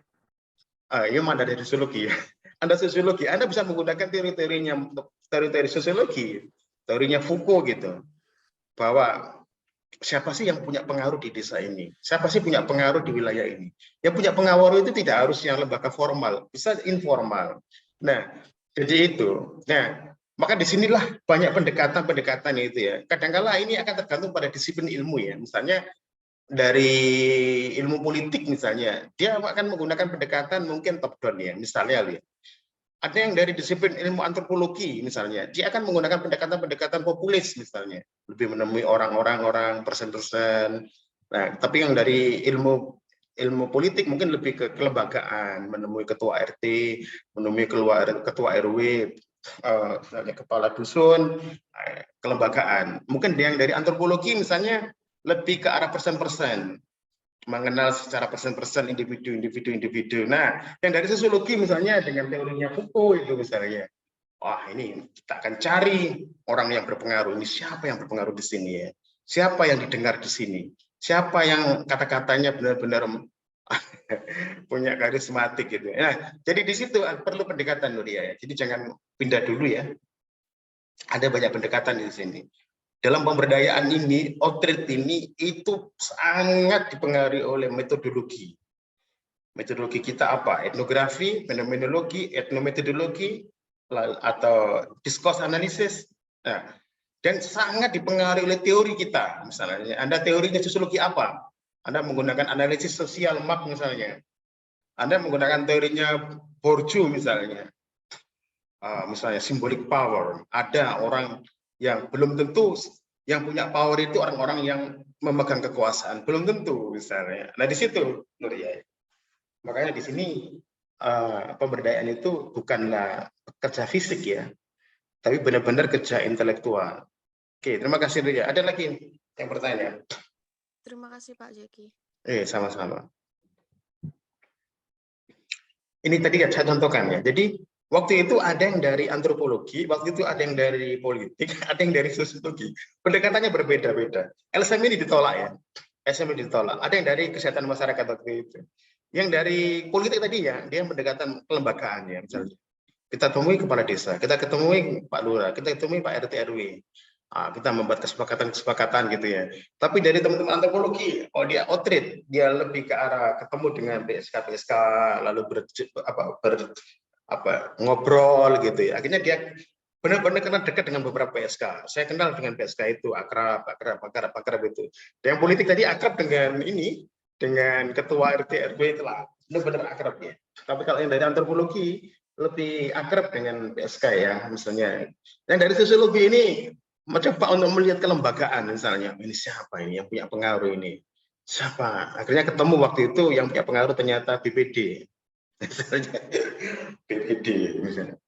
ini mana dari sosiologi ya. Anda sosiologi, Anda bisa menggunakan teori-teori sosiologi, teorinya Foucault gitu. Bahwa siapa sih yang punya pengaruh di desa ini? Siapa sih punya pengaruh di wilayah ini? Yang punya pengaruh itu tidak harus yang lembaga formal, bisa informal. Nah, jadi itu. Nah, maka disinilah banyak pendekatan-pendekatan itu ya. Kadang-kala ini akan tergantung pada disiplin ilmu ya. Misalnya dari ilmu politik misalnya, dia akan menggunakan pendekatan mungkin top down ya. Misalnya lihat. Ada yang dari disiplin ilmu antropologi misalnya, dia akan menggunakan pendekatan-pendekatan populis misalnya, lebih menemui orang-orang person-person. Nah, tapi yang dari ilmu politik mungkin lebih ke kelembagaan, menemui ketua RT, menemui ketua RW, kepala dusun, kelembagaan. Mungkin yang dari antropologi misalnya lebih ke arah person-person, mengenal secara persen-persen individu. Nah, yang dari sosiologi misalnya dengan teorinya Foucault itu misalnya, wah ini kita akan cari orang yang berpengaruh. Ini siapa yang berpengaruh di sini ya? Siapa yang didengar di sini? Siapa yang kata-katanya benar-benar punya karismatik gitu. Nah, jadi di situ perlu pendekatan Nuria ya. Jadi jangan pindah dulu ya. Ada banyak pendekatan di sini. Dalam pemberdayaan ini, outreach ini itu sangat dipengaruhi oleh metodologi. Metodologi kita apa? Etnografi, fenomenologi, etnometodologi, atau discourse analysis. Nah, dan sangat dipengaruhi oleh teori kita. Misalnya, Anda teorinya sosiologi apa? Anda menggunakan analisis sosial map misalnya. Anda menggunakan teorinya Bourdieu misalnya. Misalnya symbolic power. Ada orang yang belum tentu yang punya power itu orang-orang yang memegang kekuasaan, belum tentu misalnya. Nah di situ Nuria. Makanya di sini pemberdayaan itu bukanlah kerja fisik ya, tapi benar-benar kerja intelektual. Oke, terima kasih Nuria. Ada lagi yang bertanya? Terima kasih Pak Jeki. Sama-sama. Ini tadi saya contohkan ya. Jadi waktu itu ada yang dari antropologi, waktu itu ada yang dari politik, ada yang dari sosiologi. Pendekatannya berbeda-beda. LSM ini ditolak ya. LSM ini ditolak. Ada yang dari kesehatan masyarakat waktu itu. Yang dari politik tadi ya, dia pendekatan kelembagaan ya misalnya. Kita temui kepala desa, kita ketemui Pak Lurah, kita ketemui Pak RT RW. Kita membuat kesepakatan gitu ya. Tapi dari teman-teman antropologi, dia outreach, dia lebih ke arah ketemu dengan PSK, lalu ngobrol gitu ya. Akhirnya dia benar-benar kenal dekat dengan beberapa PSK. Saya kenal dengan PSK itu akrab itu. Dan yang politik tadi akrab dengan dengan ketua RT RW itulah benar-benar akrab ya. Tapi kalau yang dari antropologi lebih akrab dengan PSK ya misalnya. Yang dari sosiologi ini mencoba untuk melihat kelembagaan misalnya, ini siapa ini yang punya pengaruh ini? Siapa? Akhirnya ketemu waktu itu yang punya pengaruh ternyata BPD. BPD misalnya.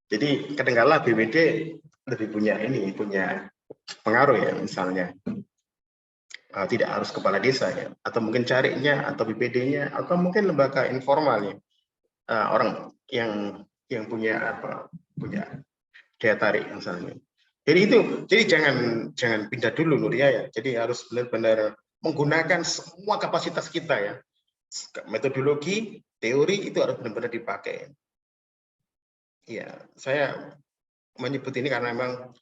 Jadi kadang-kala BPD lebih punya pengaruh ya misalnya. Tidak harus kepala desa ya, atau mungkin carinya atau BPD-nya atau mungkin lembaga informal ya. Orang yang punya daya tarik misalnya. Jadi jangan pindah dulu Nuria ya. Jadi harus benar-benar menggunakan semua kapasitas kita ya. Metodologi, teori itu harus benar-benar dipakai. Ya, saya menyebut ini karena memang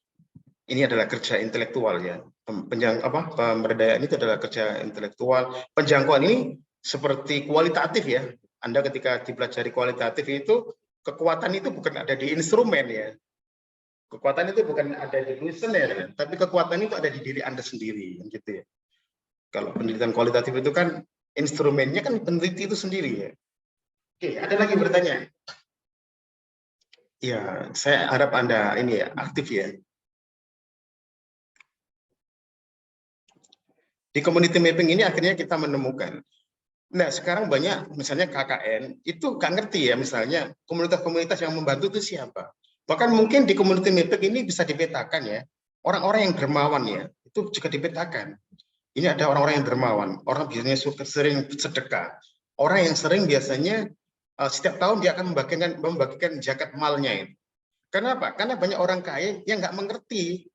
ini adalah kerja intelektual ya. Pemberdayaan itu adalah kerja intelektual. Penjangkauan ini seperti kualitatif ya. Anda ketika dipelajari kualitatif itu kekuatan itu bukan ada di instrumen ya. Kekuatan itu bukan ada di kuesioner, tapi kekuatan itu ada di diri Anda sendiri, gitu ya. Kalau penelitian kualitatif itu kan instrumennya kan peneliti itu sendiri ya. Oke, ada lagi bertanya? Ya, saya harap Anda ini ya aktif ya. Di community mapping ini akhirnya kita menemukan. Nah, sekarang banyak misalnya KKN itu nggak ngerti ya, misalnya komunitas-komunitas yang membantu itu siapa. Bahkan mungkin di community mapping ini bisa dipetakan ya, orang-orang yang dermawan ya, itu juga dipetakan. Ini ada orang-orang yang dermawan, orang biasanya sering sedekah. Orang yang sering biasanya setiap tahun dia akan membagikan zakat malnya itu. Kenapa? Karena banyak orang kaya yang nggak mengerti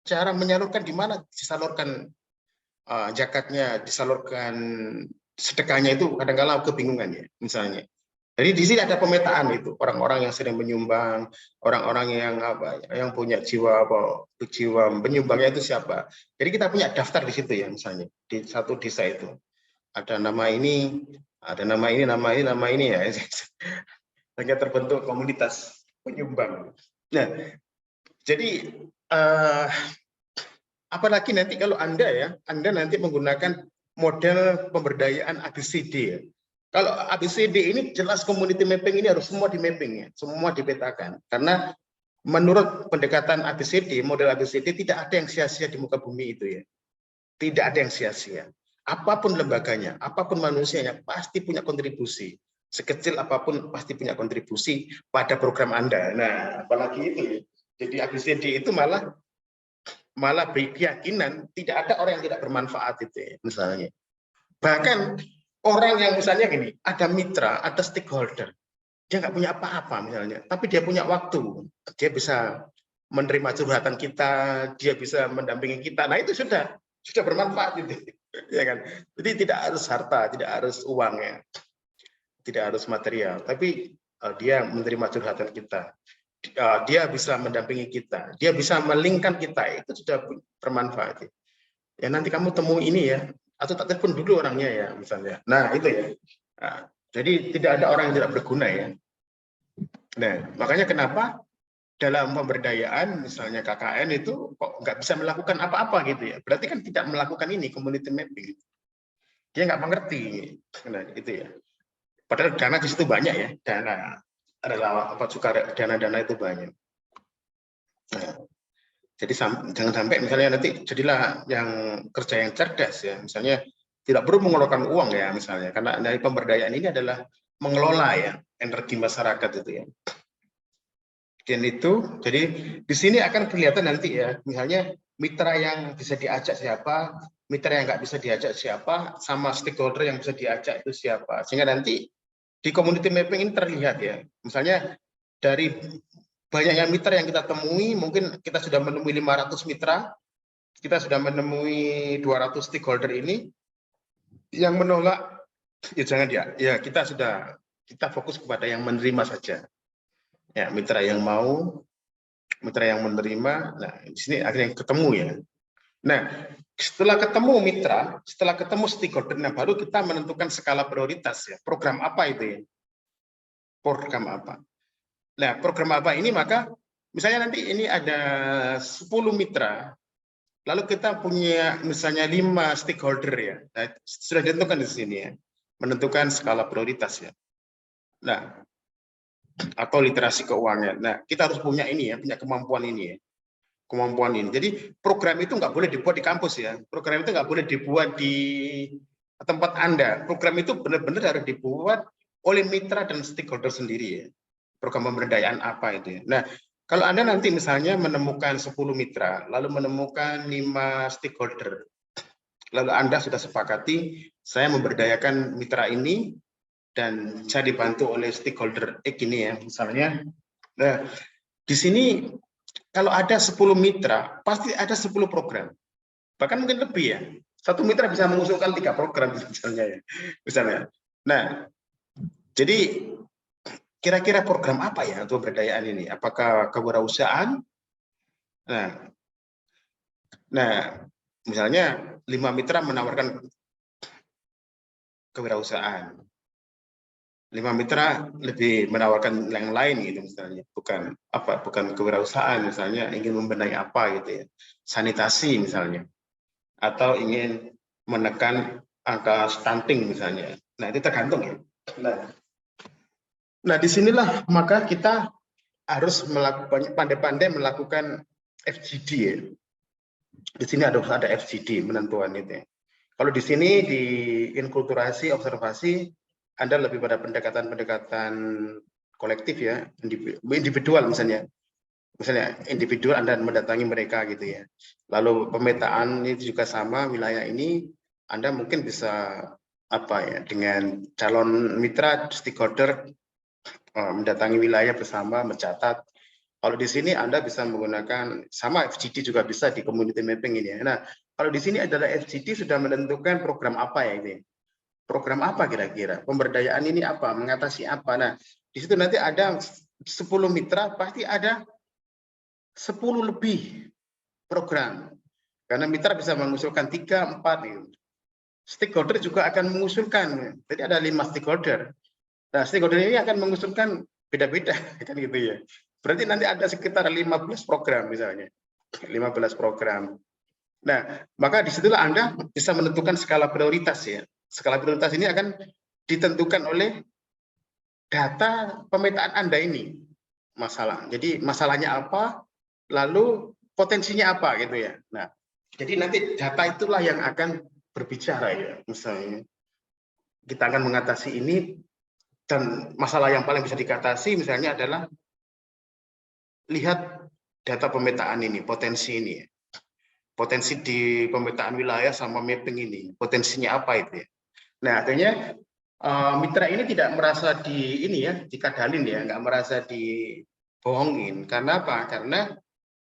cara menyalurkan di mana disalurkan zakatnya, disalurkan sedekahnya itu kadang-kala kebingungan ya, misalnya. Jadi di sini ada pemetaan itu, orang-orang yang sering menyumbang, orang-orang yang yang punya jiwa penyumbangnya itu siapa. Jadi kita punya daftar di situ ya, misalnya di satu desa itu ada nama ini, ada nama ini, nama ini, nama ini ya, sehingga terbentuk komunitas penyumbang. Nah, jadi apalagi nanti kalau Anda nanti menggunakan model pemberdayaan ABCD ya. Kalau ABCD ini jelas community mapping ini harus semua di mapping ya, semua dipetakan. Karena menurut pendekatan ABCD, model ABCD tidak ada yang sia-sia di muka bumi itu ya. Tidak ada yang sia-sia. Apapun lembaganya, apapun manusianya pasti punya kontribusi. Sekecil apapun pasti punya kontribusi pada program Anda. Nah, apalagi itu ya. Jadi ABCD itu malah berkeyakinan tidak ada orang yang tidak bermanfaat itu ya, misalnya. Bahkan orang yang misalnya gini, ada mitra, ada stakeholder, dia nggak punya apa-apa misalnya, tapi dia punya waktu, dia bisa menerima curhatan kita, dia bisa mendampingi kita, nah itu sudah bermanfaat itu, ya kan? Jadi tidak harus harta, tidak harus uang ya, tidak harus material, tapi dia menerima curhatan kita. Dia bisa mendampingi kita, dia bisa melingkan kita, itu sudah bermanfaat. Ya nanti kamu temui ini ya, atau tak telepon dulu orangnya ya, misalnya. Nah itu ya. Nah, jadi tidak ada orang yang tidak berguna ya. Nah makanya kenapa dalam pemberdayaan misalnya KKN itu kok nggak bisa melakukan apa-apa gitu ya. Berarti kan tidak melakukan ini community mapping. Dia nggak mengerti. Nah itu ya. Padahal dana di situ banyak ya, dana adalah apa juga dana-dana itu banyak. Nah, jadi jangan sampai misalnya nanti jadilah yang kerja yang cerdas ya, misalnya tidak perlu mengeluarkan uang ya misalnya, karena dari pemberdayaan ini adalah mengelola ya energi masyarakat itu ya. Dan itu, jadi di sini akan kelihatan nanti ya, misalnya mitra yang bisa diajak siapa, mitra yang nggak bisa diajak siapa, sama stakeholder yang bisa diajak itu siapa. Sehingga nanti di community mapping ini terlihat ya, misalnya dari banyaknya mitra yang kita temui, mungkin kita sudah menemui 500 mitra, kita sudah menemui 200 stakeholder ini, yang menolak, ya jangan ya kita fokus kepada yang menerima saja. Ya, mitra yang mau, mitra yang menerima, nah di sini akhirnya ketemu ya. Nah, setelah ketemu mitra, setelah ketemu stakeholder, nah baru kita menentukan skala prioritas ya. Program apa itu ya? Program apa? Nah, program apa ini maka misalnya nanti ini ada 10 mitra, lalu kita punya misalnya 5 stakeholder ya. Nah, sudah ditentukan di sini ya. Menentukan skala prioritas ya. Nah, atau literasi keuangan. Nah, kita harus punya ini ya, punya kemampuan ini ya. Kemampuan ini. Jadi program itu nggak boleh dibuat di kampus ya. Program itu nggak boleh dibuat di tempat Anda. Program itu benar-benar harus dibuat oleh mitra dan stakeholder sendiri ya. Program pemberdayaan apa itu ya. Nah, kalau Anda nanti misalnya menemukan 10 mitra, lalu menemukan 5 stakeholder, lalu Anda sudah sepakati, saya memberdayakan mitra ini, dan saya dibantu oleh stakeholder X ini ya, misalnya. Nah, di sini kalau ada 10 mitra, pasti ada 10 program. Bahkan mungkin lebih ya. Satu mitra bisa mengusulkan 3 program misalnya ya. Misalnya. Nah, jadi kira-kira program apa ya untuk pemberdayaan ini? Apakah kewirausahaan? Nah, misalnya 5 mitra menawarkan kewirausahaan. 5 mitra lebih menawarkan yang lain gitu misalnya, bukan kewirausahaan misalnya ingin membenahi apa gitu ya, sanitasi misalnya, atau ingin menekan angka stunting misalnya. Nah itu tergantung ya. Nah disinilah maka kita harus melakukan pandai-pandai melakukan FGD ya. Di sini ada FGD penentuan itu ya. Kalau di sini di inkulturasi observasi Anda lebih pada pendekatan-pendekatan kolektif ya, individual misalnya individual Anda mendatangi mereka gitu ya. Lalu pemetaan itu juga sama, wilayah ini Anda mungkin bisa apa ya, dengan calon mitra stakeholder mendatangi wilayah bersama mencatat. Kalau di sini Anda bisa menggunakan sama FGD juga bisa di community mapping ini ya. Nah, kalau di sini adalah FGD sudah menentukan program apa ya ini. Program apa kira-kira? Pemberdayaan ini apa? Mengatasi apa? Nah, di situ nanti ada 10 mitra, pasti ada 10 lebih program. Karena mitra bisa mengusulkan 3, 4 gitu. Stakeholder juga akan mengusulkan. Jadi ada 5 stakeholder. Nah, stakeholder ini akan mengusulkan beda-beda kan gitu ya. Berarti nanti ada sekitar 15 program misalnya. 15 program. Nah, maka disitulah Anda bisa menentukan skala prioritas ya. Skala prioritas ini akan ditentukan oleh data pemetaan Anda ini. Masalah. Jadi masalahnya apa, lalu potensinya apa gitu ya. Nah, jadi nanti data itulah yang akan berbicara ya. Misalnya kita akan mengatasi ini, dan masalah yang paling bisa dikatasi misalnya adalah lihat data pemetaan ini, potensi ini. Potensi di pemetaan wilayah sama mapping ini, potensinya apa itu ya. Nah, artinya mitra ini tidak merasa dikadalin ya, nggak merasa dibohongin. Karena apa? Karena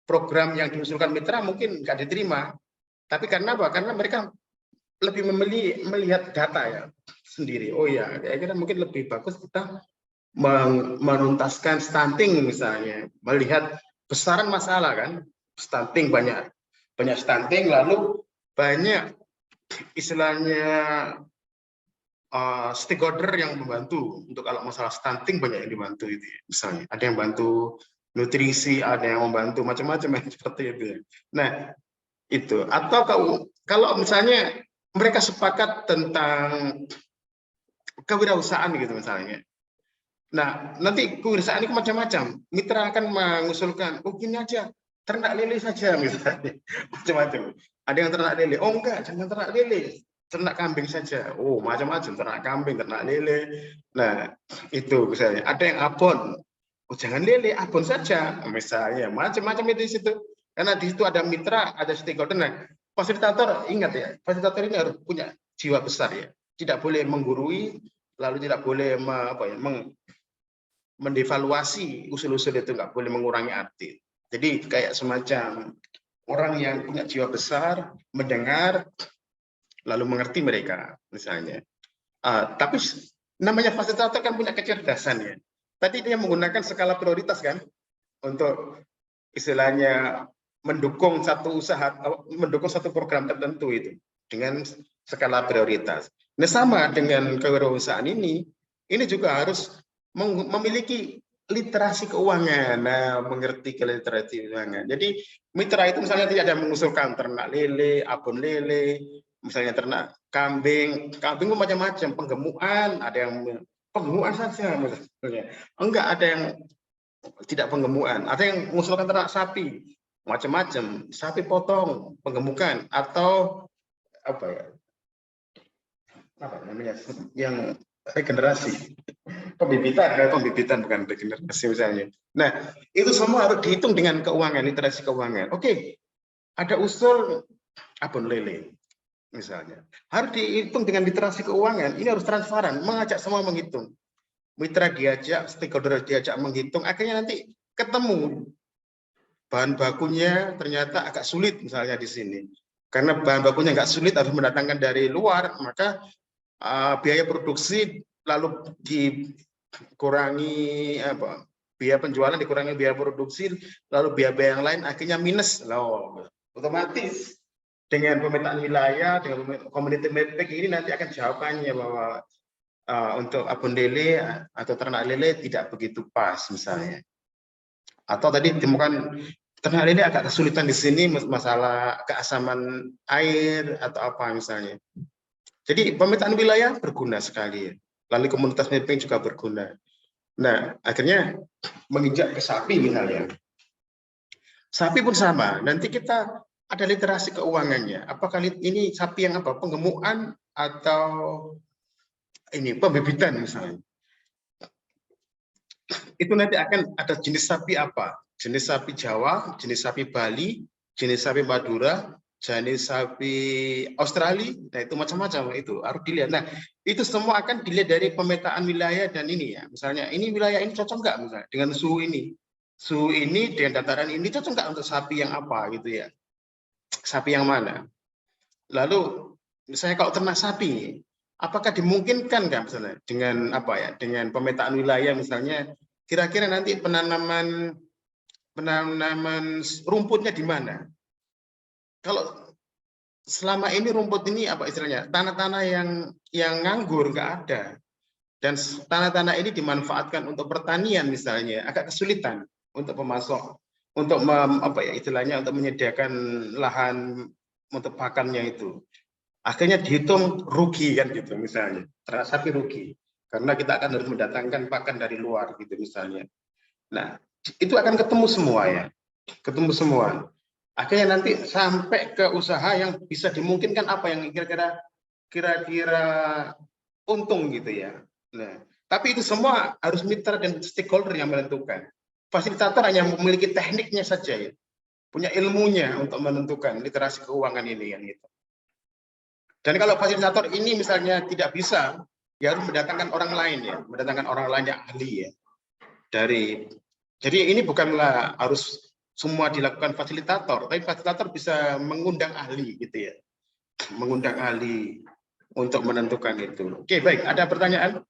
program yang diusulkan mitra mungkin nggak diterima. Tapi karena apa? Karena mereka lebih melihat data ya sendiri. Oh ya, kira-kira mungkin lebih bagus kita menuntaskan stunting misalnya, melihat besaran masalah kan, stunting banyak stunting, lalu banyak istilahnya stakeholder yang membantu untuk kalau masalah stunting, banyak yang dibantu itu ya. Misalnya ada yang bantu nutrisi, ada yang membantu macam-macam seperti itu ya. Nah itu, atau kalau misalnya mereka sepakat tentang kewirausahaan gitu misalnya. Nah, nanti kewirausahaan ini macam-macam. Mitra akan mengusulkan, oh gini aja, ternak lele saja misalnya. Macam-macam. Ada yang ternak lele, oh enggak, jangan ternak lele, ternak kambing saja. Oh, macam-macam, ternak kambing, ternak lele. Nah, itu misalnya. Ada yang abon, oh jangan lele, abon saja. Misalnya, macam-macam itu di situ. Karena di situ ada mitra, ada stakeholder. Nah, fasilitator, ingat ya, fasilitator ini harus punya jiwa besar ya. Tidak boleh menggurui, lalu tidak boleh mendevaluasi usul-usul itu, nggak boleh mengurangi arti. Jadi kayak semacam orang yang punya jiwa besar, mendengar, lalu mengerti mereka misalnya. Tapi namanya fasilitator kan punya kecerdasan ya. Tadi dia menggunakan skala prioritas kan untuk istilahnya mendukung satu usaha, mendukung satu program tertentu itu dengan skala prioritas. Nah sama dengan kewirausahaan ini juga harus memiliki literasi keuangan, nah mengerti literasi keuangan. Jadi mitra itu misalnya tidak ada mengusulkan ternak lele, abon lele, misalnya ternak kambing pun macam-macam, penggemukan, ada yang penggemukan saja misalnya. Enggak, ada yang tidak penggemukan, ada yang mengusulkan ternak sapi, macam-macam, sapi potong, penggemukan, atau apa ya? Apa namanya? Yang regenerasi. Pembibitan bukan regenerasi misalnya. Nah, itu semua harus dihitung dengan keuangan, literasi keuangan. Oke, ada usul abon lele misalnya. Harus dihitung dengan literasi keuangan. Ini harus transparan, mengajak semua menghitung. Mitra diajak, stakeholder diajak menghitung, akhirnya nanti ketemu bahan bakunya ternyata agak sulit misalnya di sini. Karena bahan bakunya nggak sulit, harus mendatangkan dari luar, maka biaya produksi lalu dikurangi biaya penjualan, dikurangi biaya produksi, lalu biaya yang lain akhirnya minus. Loh, otomatis dengan pemetaan wilayah, dengan community mapping ini nanti akan jawabannya bahwa untuk abon lele atau ternak lele tidak begitu pas misalnya. Atau tadi ditemukan ternak lele agak kesulitan di sini masalah keasaman air atau apa misalnya. Jadi pemetaan wilayah berguna sekali. Lalu komunitas mapping juga berguna. Nah, akhirnya menginjak ke sapi misalnya. Sapi pun sama. Nanti kita ada literasi keuangannya. Apakah ini sapi yang apa? Penggemukan atau ini pembibitan misalnya. Itu nanti akan ada jenis sapi apa? Jenis sapi Jawa, jenis sapi Bali, jenis sapi Madura, jenis sapi Australia, nah itu macam-macam itu harus dilihat. Nah itu semua akan dilihat dari pemetaan wilayah dan ini ya. Misalnya ini wilayah ini cocok nggak misalnya dengan suhu ini dengan dataran ini cocok nggak untuk sapi yang apa gitu ya? Sapi yang mana? Lalu misalnya kalau ternak sapi, apakah dimungkinkan nggak misalnya dengan apa ya? Dengan pemetaan wilayah misalnya kira-kira nanti penanaman rumputnya di mana? Kalau selama ini rumput ini apa istilahnya tanah-tanah yang nganggur nggak ada dan tanah-tanah ini dimanfaatkan untuk pertanian misalnya agak kesulitan untuk pemasok untuk apa ya istilahnya untuk menyediakan lahan untuk pakannya itu akhirnya dihitung rugi kan gitu misalnya ternak sapi rugi karena kita akan harus mendatangkan pakan dari luar gitu misalnya. Nah itu akan ketemu semua ya ketemu semua. Akhirnya nanti sampai ke usaha yang bisa dimungkinkan apa yang kira-kira untung gitu ya. Nah, tapi itu semua harus mitra dan stakeholder yang menentukan. Fasilitator hanya memiliki tekniknya saja ya. Punya ilmunya untuk menentukan literasi keuangan ini kan gitu. Dan kalau fasilitator ini misalnya tidak bisa, ya harus mendatangkan orang lain ya, mendatangkan orang lain yang ahli ya. Jadi ini bukanlah harus semua dilakukan fasilitator, tapi fasilitator bisa mengundang ahli gitu ya, mengundang ahli untuk menentukan itu. Oke, baik. Ada pertanyaan?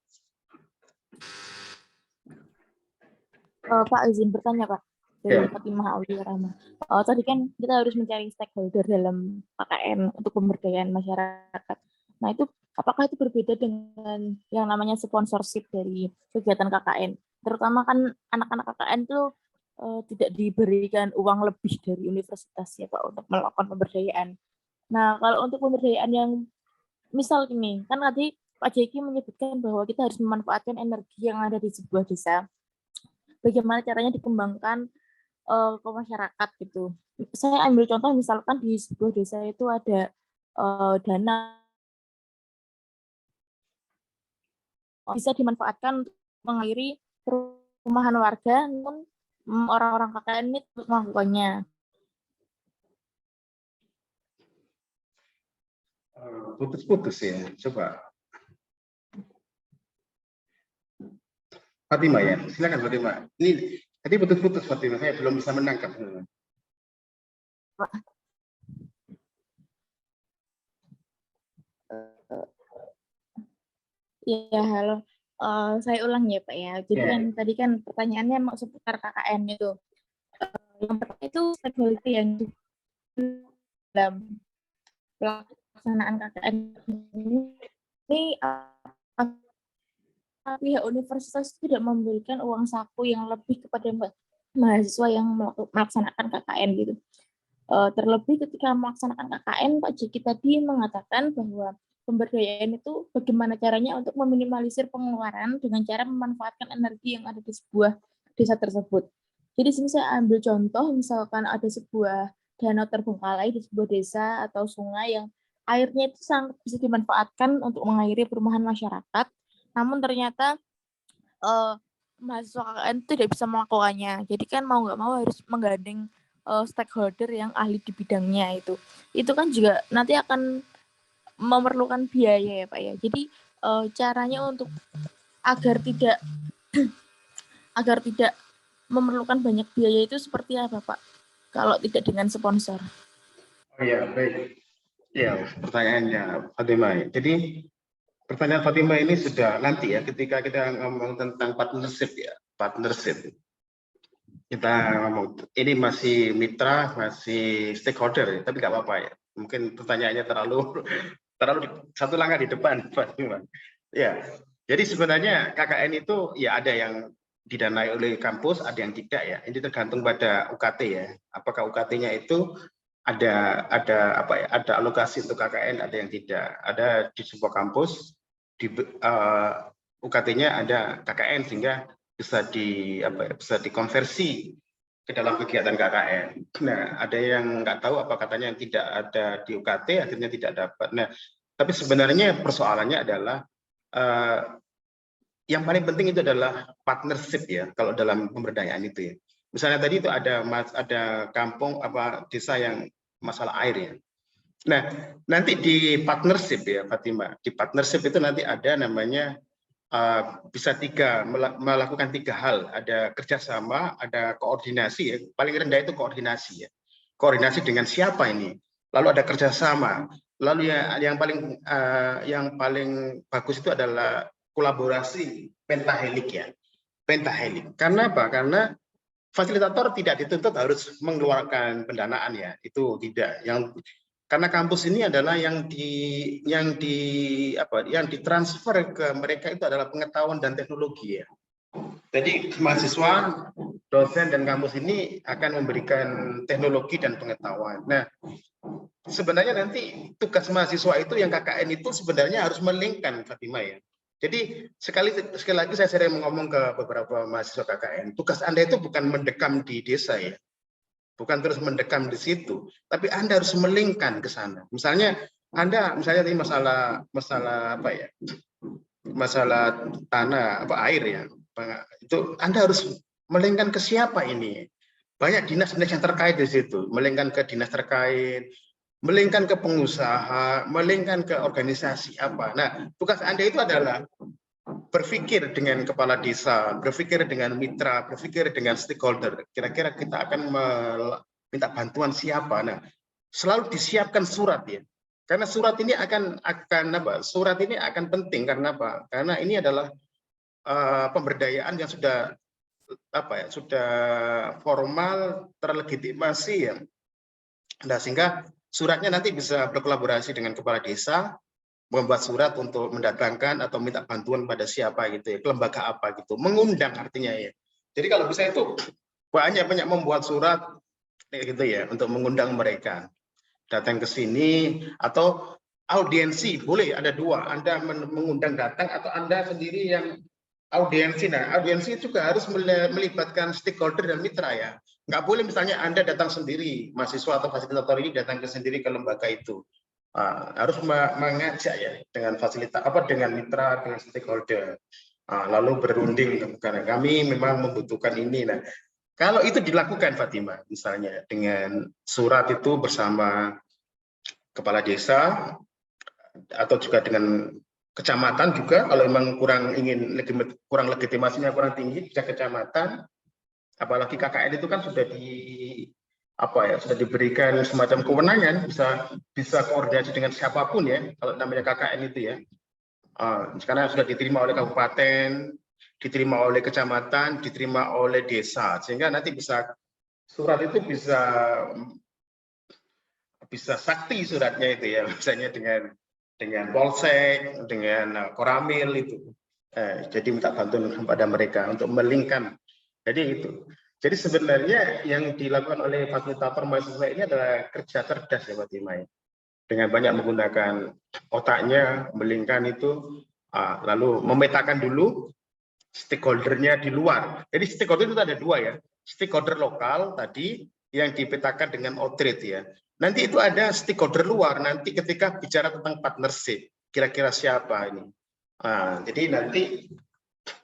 Pak, izin bertanya Pak dari Fatimah Aulia Rahma. Tadi kan kita harus mencari stakeholder dalam KKN untuk pemberdayaan masyarakat. Nah itu apakah itu berbeda dengan yang namanya sponsorship dari kegiatan KKN? Terutama kan anak-anak KKN itu tidak diberikan uang lebih dari universitas ya Pak untuk melakukan pemberdayaan. Nah kalau untuk pemberdayaan yang misal ini kan tadi Pak Jeki menyebutkan bahwa kita harus memanfaatkan energi yang ada di sebuah desa. Bagaimana caranya dikembangkan ke masyarakat gitu. Saya ambil contoh misalkan di sebuah desa itu ada dana bisa dimanfaatkan untuk mengairi perumahan warga, namun orang-orang KKN ini melakukannya. Putus-putus ya, coba. Fatimah ya, silakan Fatimah. Ini tadi putus-putus Fatimah, saya belum bisa menangkap. Ya, halo. Saya ulang ya Pak ya. Jadi kan tadi kan pertanyaannya mau seputar KKN itu. Yang pertama itu stakeholder yang dalam pelaksanaan KKN ini pihak universitas tidak memberikan uang saku yang lebih kepada mahasiswa yang melaksanakan KKN gitu. Terlebih ketika melaksanakan KKN, Pak Jeki tadi mengatakan bahwa pemberdayaan itu bagaimana caranya untuk meminimalisir pengeluaran dengan cara memanfaatkan energi yang ada di sebuah desa tersebut. Jadi sini saya ambil contoh, misalkan ada sebuah danau terbengkalai di sebuah desa atau sungai yang airnya itu sangat bisa dimanfaatkan untuk mengairi perumahan masyarakat, namun ternyata mahasiswa KKN tidak bisa melakukannya. Jadi kan mau nggak mau harus menggandeng stakeholder yang ahli di bidangnya itu. Itu kan juga nanti akan memerlukan biaya ya Pak ya. Jadi caranya untuk agar tidak memerlukan banyak biaya itu seperti apa Pak? Kalau tidak dengan sponsor. Oh ya, baik. Ya, pertanyaannya Fatimah. Jadi pertanyaan Fatimah ini sudah nanti ya ketika kita ngomong tentang partnership ya, partnership. Kita ngomong ini masih mitra, masih stakeholder ya, tapi nggak apa-apa ya. Mungkin pertanyaannya terlalu satu langkah di depan Fatimah. Ya, Jadi sebenarnya KKN itu ya ada yang didanai oleh kampus, ada yang tidak ya. Ini tergantung pada UKT ya. Apakah UKT-nya itu ada apa ya? Ada alokasi untuk KKN, ada yang tidak. Ada di sebuah kampus di UKT-nya ada KKN sehingga bisa bisa dikonversi ke dalam kegiatan KKN. Nah, ada yang nggak tahu apa katanya yang tidak ada di UKT akhirnya tidak dapat. Nah, tapi sebenarnya persoalannya adalah yang paling penting itu adalah partnership ya kalau dalam pemberdayaan itu ya. Misalnya tadi itu ada kampung desa yang masalah air ya. Nah, nanti di partnership ya Fatima, di partnership itu nanti ada namanya bisa melakukan 3 hal, ada kerjasama, ada koordinasi ya. Paling rendah itu koordinasi ya. Koordinasi dengan siapa ini? Lalu ada kerjasama. Lalu yang paling bagus itu adalah kolaborasi pentahelik ya. Pentahelik. Karena apa? Karena fasilitator tidak dituntut harus mengeluarkan pendanaan ya. Itu tidak. Karena kampus ini adalah yang ditransfer ke mereka itu adalah pengetahuan dan teknologi ya. Jadi mahasiswa, dosen dan kampus ini akan memberikan teknologi dan pengetahuan. Nah, sebenarnya nanti tugas mahasiswa itu yang KKN itu sebenarnya harus melingkan Fatima ya. Jadi sekali lagi saya sering ngomong ke beberapa mahasiswa KKN, tugas Anda itu bukan mendekam di desa ya. Bukan terus mendekam di situ, tapi Anda harus melingkan ke sana. Misalnya ini masalah apa ya? Masalah tanah air ya. Itu Anda harus melingkan ke siapa ini? Banyak dinas-dinas yang terkait di situ, melingkan ke dinas terkait, melingkan ke pengusaha, melingkan ke organisasi apa. Nah, tugas Anda itu adalah berpikir dengan kepala desa, berpikir dengan mitra, berpikir dengan stakeholder. Kira-kira kita akan minta bantuan siapa? Nah, selalu disiapkan surat ya. Karena surat ini akan penting karena apa? Karena ini adalah pemberdayaan yang sudah formal, terlegitimasi ya. Nah, sehingga suratnya nanti bisa berkolaborasi dengan kepala desa, membuat surat untuk mendatangkan atau minta bantuan pada siapa gitu ya, ke lembaga apa gitu, mengundang artinya ya. Jadi kalau bisa itu banyak membuat surat gitu ya untuk mengundang mereka datang ke sini, atau audiensi boleh ada 2, Anda mengundang datang atau Anda sendiri yang audiensi. Nah, audiensi juga harus melibatkan stakeholder dan mitra ya. Nggak boleh misalnya Anda datang sendiri, mahasiswa atau fasilitator ini datang sendiri ke lembaga itu. Harus mengajak ya dengan dengan mitra, dengan stakeholder, lalu berunding karena kami memang membutuhkan ini. Nah, kalau itu dilakukan Fatima, misalnya dengan surat itu bersama kepala desa atau juga dengan kecamatan juga, kalau memang kurang legitimasinya kurang tinggi, bisa kecamatan. Apalagi KKN itu kan sudah sudah diberikan semacam kewenangan, bisa koordinasi dengan siapapun ya, kalau namanya KKN itu ya. Sekarang sudah diterima oleh kabupaten, diterima oleh kecamatan, diterima oleh desa, sehingga nanti surat itu bisa sakti suratnya itu ya, misalnya dengan polsek, dengan koramil itu. Jadi minta bantuan kepada mereka untuk melingkan. Jadi itu. Jadi sebenarnya yang dilakukan oleh fasilitator mahasiswa ini adalah kerja cerdas ya Fatima. Dengan banyak menggunakan otaknya, melingkan itu, lalu memetakan dulu stakeholdernya di luar. Jadi stakeholder itu ada 2 ya. Stakeholder lokal tadi yang dipetakan dengan outreach ya. Nanti itu ada stakeholder luar nanti ketika bicara tentang partnership. Kira-kira siapa ini? Jadi nanti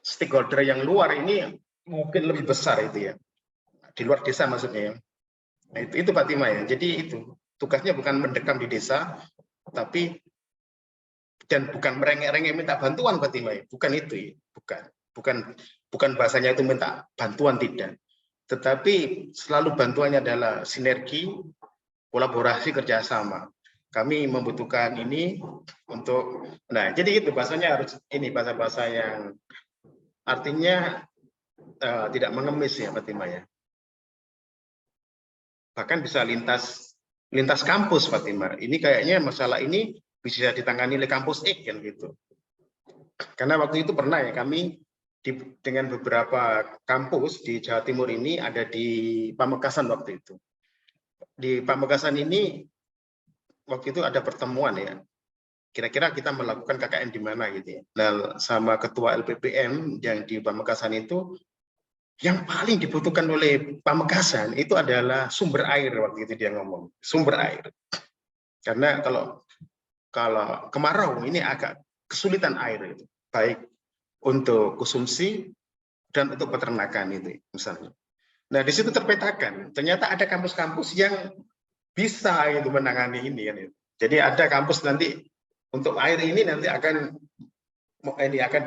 stakeholder yang luar ini mungkin lebih besar itu ya, di luar desa maksudnya ya. Nah, itu Fatima ya. Jadi itu tugasnya bukan mendekam di desa, tapi dan bukan merengek-rengek minta bantuan Fatima ya. Bukan itu ya. Bukan bahasanya itu minta bantuan, tidak. Tetapi selalu bantuannya adalah sinergi, kolaborasi, kerjasama. Kami membutuhkan ini untuk, nah jadi itu bahasanya harus ini bahasa-bahasa yang artinya tidak mengemis ya Fatima ya. Bahkan bisa lintas kampus Fatima. Ini kayaknya masalah ini bisa ditangani oleh kampus X kan gitu. Karena waktu itu pernah ya kami dengan beberapa kampus di Jawa Timur ini ada di Pamekasan waktu itu. Di Pamekasan ini waktu itu ada pertemuan ya. Kira-kira kita melakukan KKN di mana gitu ya. Nah, sama ketua LPPM yang di Pamekasan itu, yang paling dibutuhkan oleh Pamekasan itu adalah sumber air waktu itu dia ngomong, sumber air. Karena kalau kemarau ini agak kesulitan air itu, baik untuk konsumsi dan untuk peternakan itu misalnya. Nah, di situ terpetakan, ternyata ada kampus-kampus yang bisa itu menangani ini kan. Jadi ada kampus nanti untuk air ini nanti akan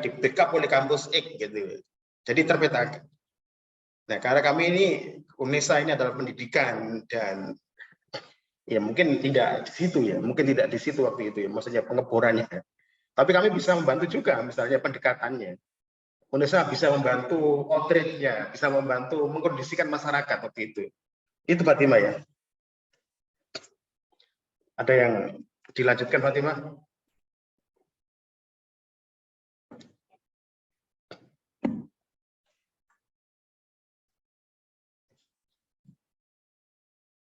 di backup oleh kampus X gitu. Jadi terpetakan. Nah, karena kami ini UNESA ini adalah pendidikan dan ya mungkin tidak di situ ya, mungkin tidak di situ waktu itu ya, maksudnya pengeborannya. Tapi kami bisa membantu juga, misalnya pendekatannya. UNESA bisa membantu outreach-nya, bisa membantu mengkondisikan masyarakat waktu itu. Itu Fatima ya. Ada yang dilanjutkan Fatima?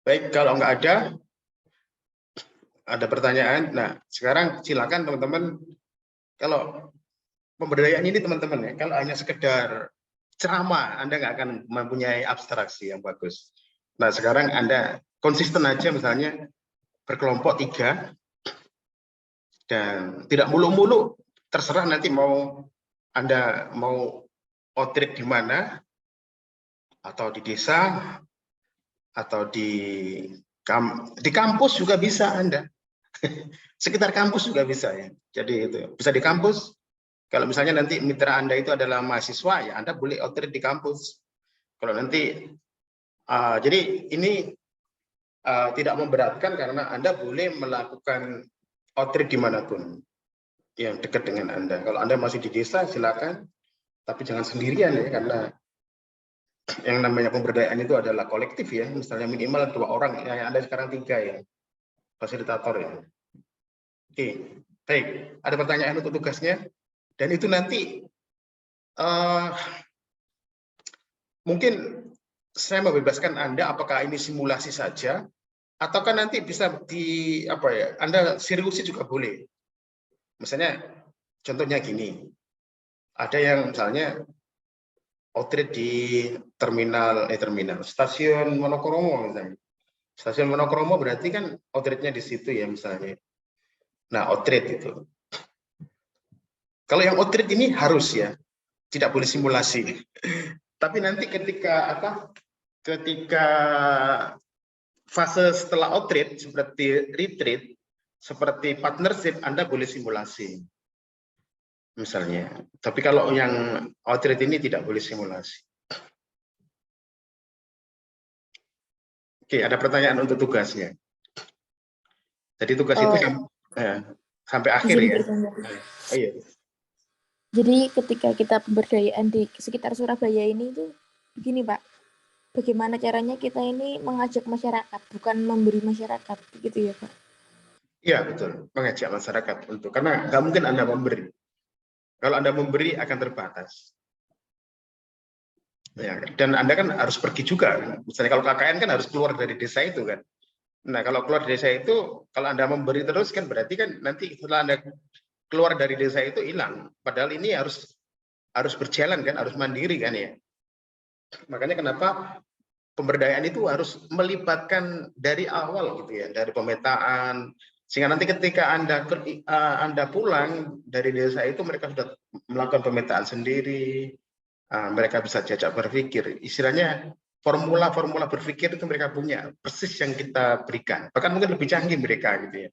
Baik, kalau nggak ada pertanyaan. Nah, sekarang silakan teman-teman, kalau pemberdayaan ini teman-teman ya, kalau hanya sekedar ceramah, Anda nggak akan mempunyai abstraksi yang bagus. Nah, sekarang Anda konsisten aja misalnya berkelompok 3 dan tidak mulu-mulu, terserah nanti Anda mau outreach di mana, atau di desa, atau di kampus juga bisa Anda. Sekitar kampus juga bisa ya. Jadi itu bisa di kampus. Kalau misalnya nanti mitra Anda itu adalah mahasiswa, ya Anda boleh outreach di kampus. Kalau nanti, jadi ini tidak memberatkan karena Anda boleh melakukan outreach dimanapun yang dekat dengan Anda. Kalau Anda masih di desa, silakan. Tapi jangan sendirian ya, karena yang namanya pemberdayaan itu adalah kolektif ya. Misalnya minimal 2 orang, yang Anda sekarang 3 ya, fasilitator ya. Oke, baik. Ada pertanyaan untuk tugasnya? Dan itu nanti mungkin saya membebaskan Anda apakah ini simulasi saja ataukah nanti bisa Anda seriusi juga boleh. Misalnya contohnya gini. Ada yang misalnya outreach di terminal stasiun Monokromo misalnya. Stasiun Monokromo berarti kan outreach-nya di situ ya misalnya. Nah, outreach itu. Kalau yang outreach ini harus ya, tidak boleh simulasi. Tapi nanti ketika fase setelah outreach seperti retreat, seperti partnership, Anda boleh simulasi. Misalnya. Tapi kalau yang outreach ini tidak boleh simulasi. Oke, ada pertanyaan untuk tugasnya. Jadi tugas itu sampai akhir ya. Oh, iya. Jadi ketika kita pemberdayaan di sekitar Surabaya ini itu begini Pak, bagaimana caranya kita ini mengajak masyarakat, bukan memberi masyarakat, gitu ya Pak? Iya betul, mengajak masyarakat karena nggak mungkin Anda memberi. Kalau Anda memberi akan terbatas. Ya, dan Anda kan harus pergi juga. Misalnya kalau KKN kan harus keluar dari desa itu kan. Nah kalau keluar dari desa itu, kalau Anda memberi terus kan berarti kan nanti setelah Anda keluar dari desa itu hilang. Padahal ini harus berjalan kan, harus mandiri kan ya. Makanya kenapa pemberdayaan itu harus melibatkan dari awal gitu ya, dari pemetaan, sehingga nanti ketika Anda pulang dari desa itu mereka sudah melakukan pemetaan sendiri, mereka bisa jajak berpikir, istilahnya formula berpikir itu mereka punya persis yang kita berikan, bahkan mungkin lebih canggih mereka gitu ya.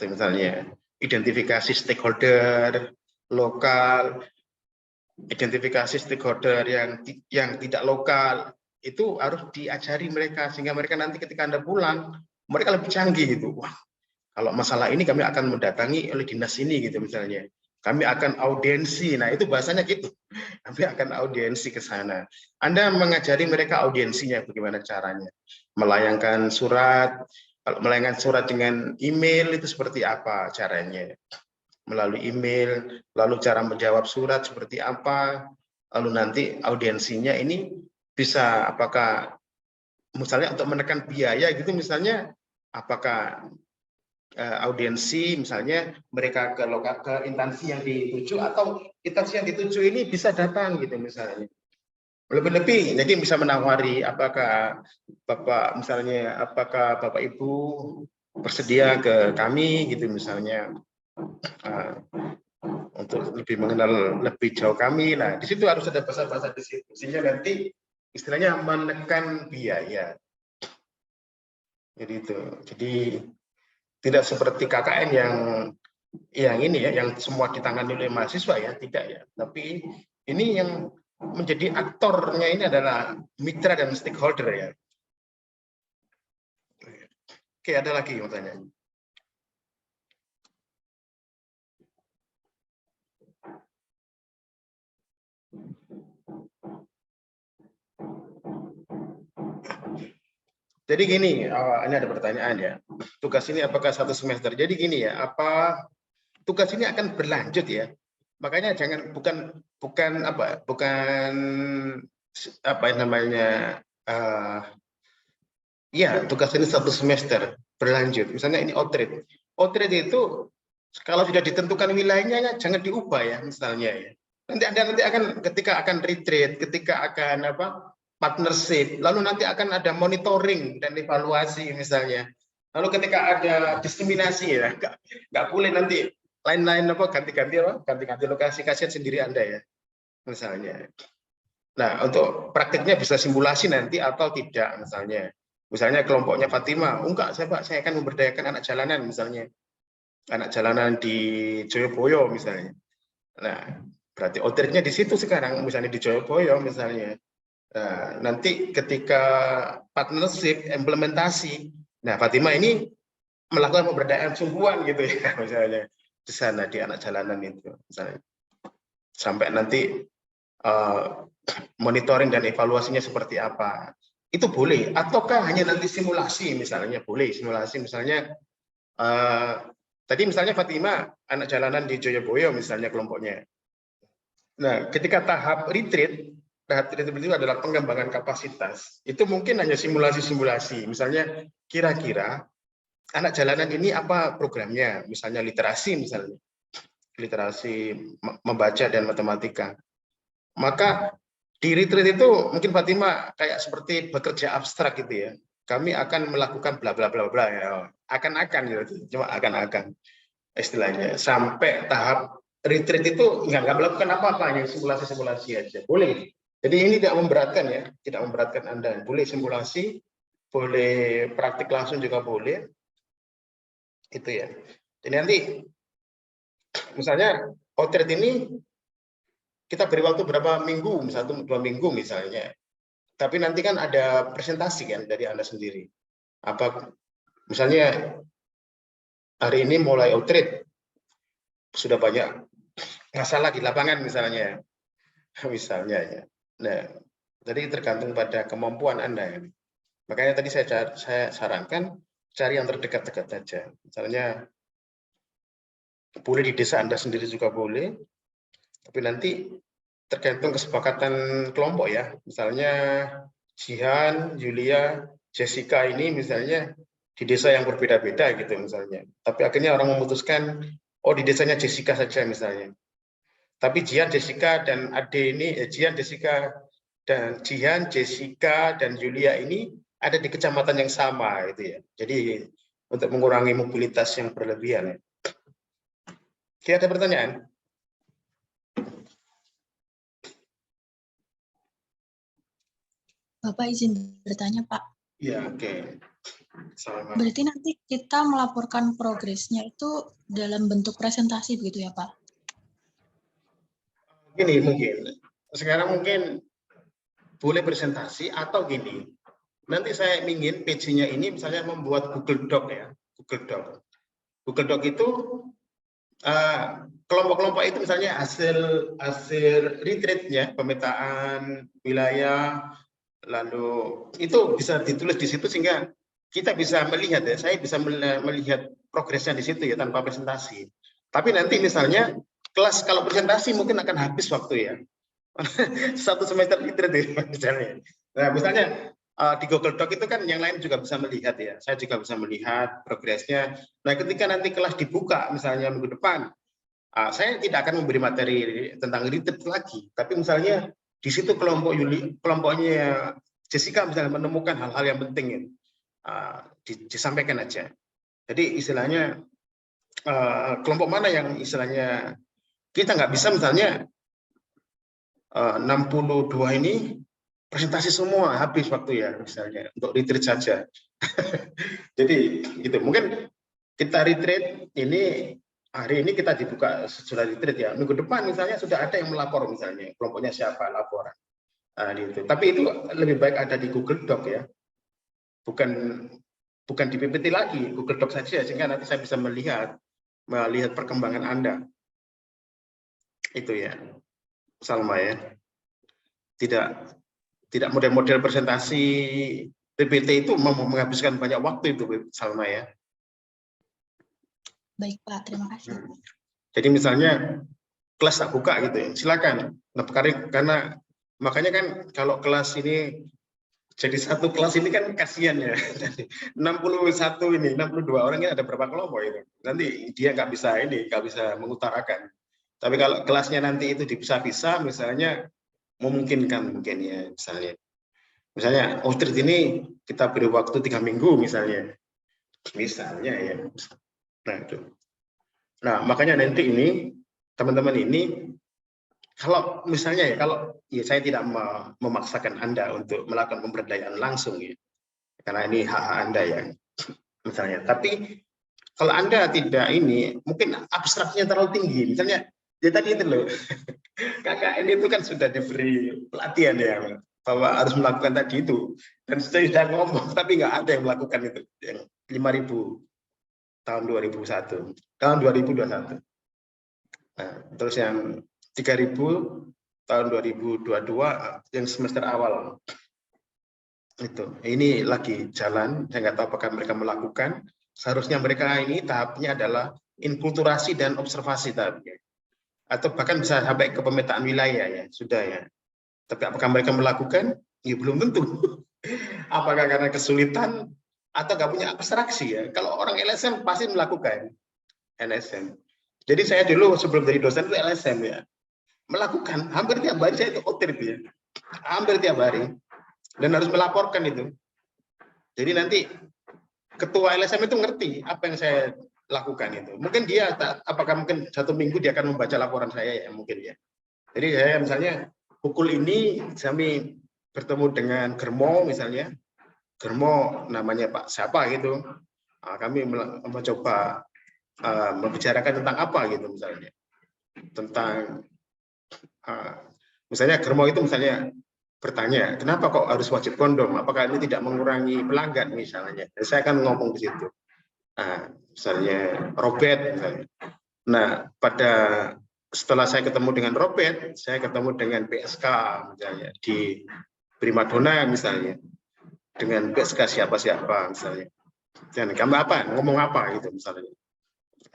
Misalnya identifikasi stakeholder lokal, identifikasi stakeholder yang tidak lokal, itu harus diajari mereka sehingga mereka nanti ketika Anda pulang mereka lebih canggih gitu. Wah, kalau masalah ini kami akan mendatangi oleh dinas ini gitu misalnya. Kami akan audiensi. Nah, itu bahasanya gitu. Kami akan audiensi ke sana. Anda mengajari mereka audiensinya bagaimana caranya. Melayangkan surat, kalau melayangkan surat dengan email itu seperti apa caranya. melalui email, lalu cara menjawab surat seperti apa, lalu nanti audiensinya ini bisa apakah misalnya untuk menekan biaya gitu misalnya, apakah audiensi misalnya mereka ke instansi yang dituju atau instansi yang dituju ini bisa datang gitu misalnya. Lebih-lebih jadi bisa menawari apakah Bapak misalnya apakah Bapak Ibu bersedia ke kami gitu misalnya untuk lebih mengenal lebih jauh kami. Nah, di situ harus ada bahasa-bahasa di situ sehingga nanti istilahnya menekan biaya. Jadi itu. Jadi tidak seperti KKN yang ini ya, yang semua ditangani oleh mahasiswa ya, tidak ya. Tapi ini yang menjadi aktornya ini adalah mitra dan stakeholder ya. Oke, ada lagi yang tanya. Jadi gini, ini ada pertanyaan ya. Tugas ini apakah 1 semester? Jadi gini ya, apa tugas ini akan berlanjut ya? Makanya jangan bukan apa namanya ya tugas ini 1 semester berlanjut. Misalnya ini outreach. Outreach itu kalau sudah ditentukan wilayahnya jangan diubah ya misalnya ya. Nanti akan ketika akan retreat, ketika akan partnership, lalu nanti akan ada monitoring dan evaluasi misalnya. Lalu ketika ada diseminasi ya, nggak boleh nanti lain-lain ganti-ganti lokasi, kasihan sendiri Anda ya misalnya. Nah, untuk praktiknya bisa simulasi nanti atau tidak misalnya. Misalnya kelompoknya Fatima, enggak saya akan memberdayakan anak jalanan misalnya. Anak jalanan di Joyoboyo misalnya. Nah, berarti outreach-nya di situ sekarang, misalnya di Joyoboyo misalnya. Nah, nanti ketika partnership, implementasi, nah Fatima ini melakukan pemberdayaan sungguhan gitu ya, misalnya di sana di anak jalanan itu, misalnya. Sampai nanti monitoring dan evaluasinya seperti apa. Itu boleh, ataukah hanya nanti simulasi misalnya, boleh simulasi misalnya, tadi misalnya Fatima, anak jalanan di Joyoboyo misalnya kelompoknya. Nah, ketika tahap retreat itu adalah pengembangan kapasitas. Itu mungkin hanya simulasi-simulasi. Misalnya kira-kira anak jalanan ini apa programnya? Misalnya literasi misalnya. Literasi membaca dan matematika. Maka di retreat itu mungkin Fatima kayak seperti bekerja abstrak gitu ya. Kami akan melakukan bla bla bla bla ya. Akan-akan gitu. Cuma akan-akan istilahnya. Sampai tahap retreat itu nggak melakukan apa-apa, hanya simulasi-simulasi aja. Boleh. Jadi ini tidak memberatkan ya, tidak memberatkan Anda. Boleh simulasi, boleh praktik langsung juga boleh. Itu ya. Jadi nanti misalnya outreach ini kita beri waktu berapa minggu, 1-2 minggu misalnya. Tapi nanti kan ada presentasi kan dari Anda sendiri. Apa misalnya hari ini mulai outreach, sudah banyak masalah di lapangan misalnya. Misalnya ya. Nah, jadi tergantung pada kemampuan Anda ya. Makanya tadi saya sarankan cari yang terdekat-dekat saja. Misalnya boleh di desa Anda sendiri juga boleh, tapi nanti tergantung kesepakatan kelompok ya. Misalnya Jihan, Julia, Jessica ini misalnya di desa yang berbeda-beda gitu misalnya. Tapi akhirnya orang memutuskan, oh di desanya Jessica saja misalnya. Tapi Jihan, Jessica, dan Ade ini, Jihan, Jessica, dan Julia ini ada di kecamatan yang sama, gitu ya. Jadi untuk mengurangi mobilitas yang berlebihan. Oke, ada pertanyaan? Bapak izin bertanya, Pak. Ya, oke. Sama. Berarti nanti kita melaporkan progresnya itu dalam bentuk presentasi begitu ya, Pak? Gini mungkin, sekarang mungkin boleh presentasi atau gini, nanti saya ingin page-nya ini misalnya membuat Google Doc ya, Google Doc. Google Doc itu kelompok-kelompok itu misalnya hasil retreat-nya, pemetaan wilayah, lalu itu bisa ditulis di situ sehingga kita bisa melihat ya, saya bisa melihat progresnya di situ ya tanpa presentasi. Tapi nanti misalnya kelas kalau presentasi mungkin akan habis waktu ya. 1 semester retreat misalnya. Nah, misalnya di Google Doc itu kan yang lain juga bisa melihat ya. Saya juga bisa melihat progresnya. Nah, ketika nanti kelas dibuka misalnya minggu depan, saya tidak akan memberi materi tentang retreat lagi. Tapi misalnya di situ kelompoknya Jessica misalnya menemukan hal-hal yang penting disampaikan aja. Jadi istilahnya kelompok mana yang istilahnya kita nggak bisa misalnya 62 ini presentasi semua habis waktu ya misalnya untuk retreat saja. Jadi gitu mungkin kita retreat ini hari ini kita dibuka sudah retreat ya, minggu depan misalnya sudah ada yang melapor misalnya kelompoknya siapa laporan. Gitu. Tapi itu lebih baik ada di Google Doc ya, bukan di PPT lagi, Google Doc saja sehingga nanti saya bisa melihat perkembangan Anda. Itu ya. Salma ya, tidak model-model presentasi PPT itu menghabiskan banyak waktu itu Salma ya. Baik Pak, terima kasih. Jadi misalnya kelas tak buka gitu ya, silakan. Nah, karena makanya kan kalau kelas ini jadi satu kelas ini kan kasihan ya. 61 ini 62 orang ini ada berapa kelompok itu. Nanti dia nggak bisa mengutarakan. Tapi kalau kelasnya nanti itu dipisah-pisah, misalnya memungkinkan mungkin ya, misalnya retreat ini kita beri waktu 3 minggu misalnya ya. Nah itu. Nah makanya nanti ini teman-teman ini kalau misalnya ya saya tidak memaksakan Anda untuk melakukan pemberdayaan langsung ya, karena ini hak Anda ya, misalnya. Tapi kalau Anda tidak ini, mungkin abstraknya terlalu tinggi, misalnya. Ya tadi itu loh, KKN itu kan sudah diberi pelatihan ya, bahwa harus melakukan tadi itu. Dan saya sudah ngomong, tapi nggak ada yang melakukan itu. Yang 5.000 tahun 2001, tahun 2021. Nah, terus yang 3.000 tahun 2022, yang semester awal. Itu. Ini lagi jalan, saya nggak tahu apakah mereka melakukan. Seharusnya mereka ini tahapnya adalah inkulturasi dan observasi tahapnya. Atau bahkan bisa sampai ke pemetaan wilayah ya, sudah ya. Tapi apakah mereka melakukan? Ya belum tentu. Apakah karena kesulitan atau nggak punya abstraksi ya? Kalau orang LSM pasti melakukan LSM. Jadi saya dulu sebelum jadi dosen itu LSM ya, melakukan hampir tiap hari saya itu outreach ya, hampir tiap hari, dan harus melaporkan itu. Jadi nanti ketua LSM itu ngerti apa yang saya lakukan itu. Mungkin dia apakah mungkin 1 minggu dia akan membaca laporan saya ya mungkin ya. Jadi saya misalnya pukul ini kami bertemu dengan Germo misalnya. Germo namanya Pak siapa gitu. Kami mencoba membicarakan tentang apa gitu misalnya. Tentang misalnya Germo itu misalnya bertanya, kenapa kok harus wajib kondom? Apakah ini tidak mengurangi pelanggan misalnya? Dan saya akan ngomong di situ. Misalnya Robert misalnya. Nah, setelah saya ketemu dengan Robert, saya ketemu dengan PSK misalnya di Primadona misalnya, dengan PSK siapa-siapa misalnya. Dan kamu ngomong apa gitu misalnya.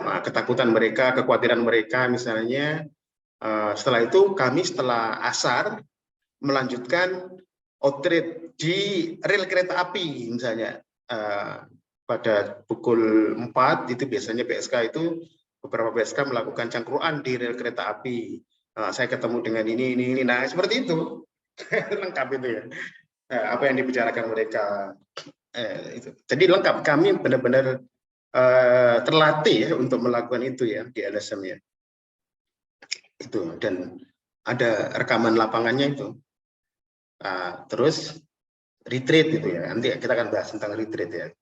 Nah, ketakutan mereka, kekhawatiran mereka misalnya. Setelah itu kami setelah asar melanjutkan outreach di rel kereta api misalnya. Pada pukul 4 itu biasanya PSK itu beberapa PSK melakukan cangkruan di rel kereta api. Saya ketemu dengan ini. Nah, seperti itu. Lengkap itu ya. Apa yang dibicarakan mereka. Itu. Jadi lengkap, kami benar-benar terlatih ya untuk melakukan itu ya di LSM ya. Itu, dan ada rekaman lapangannya itu. Terus retreat gitu ya. Nanti kita akan bahas tentang retreat ya.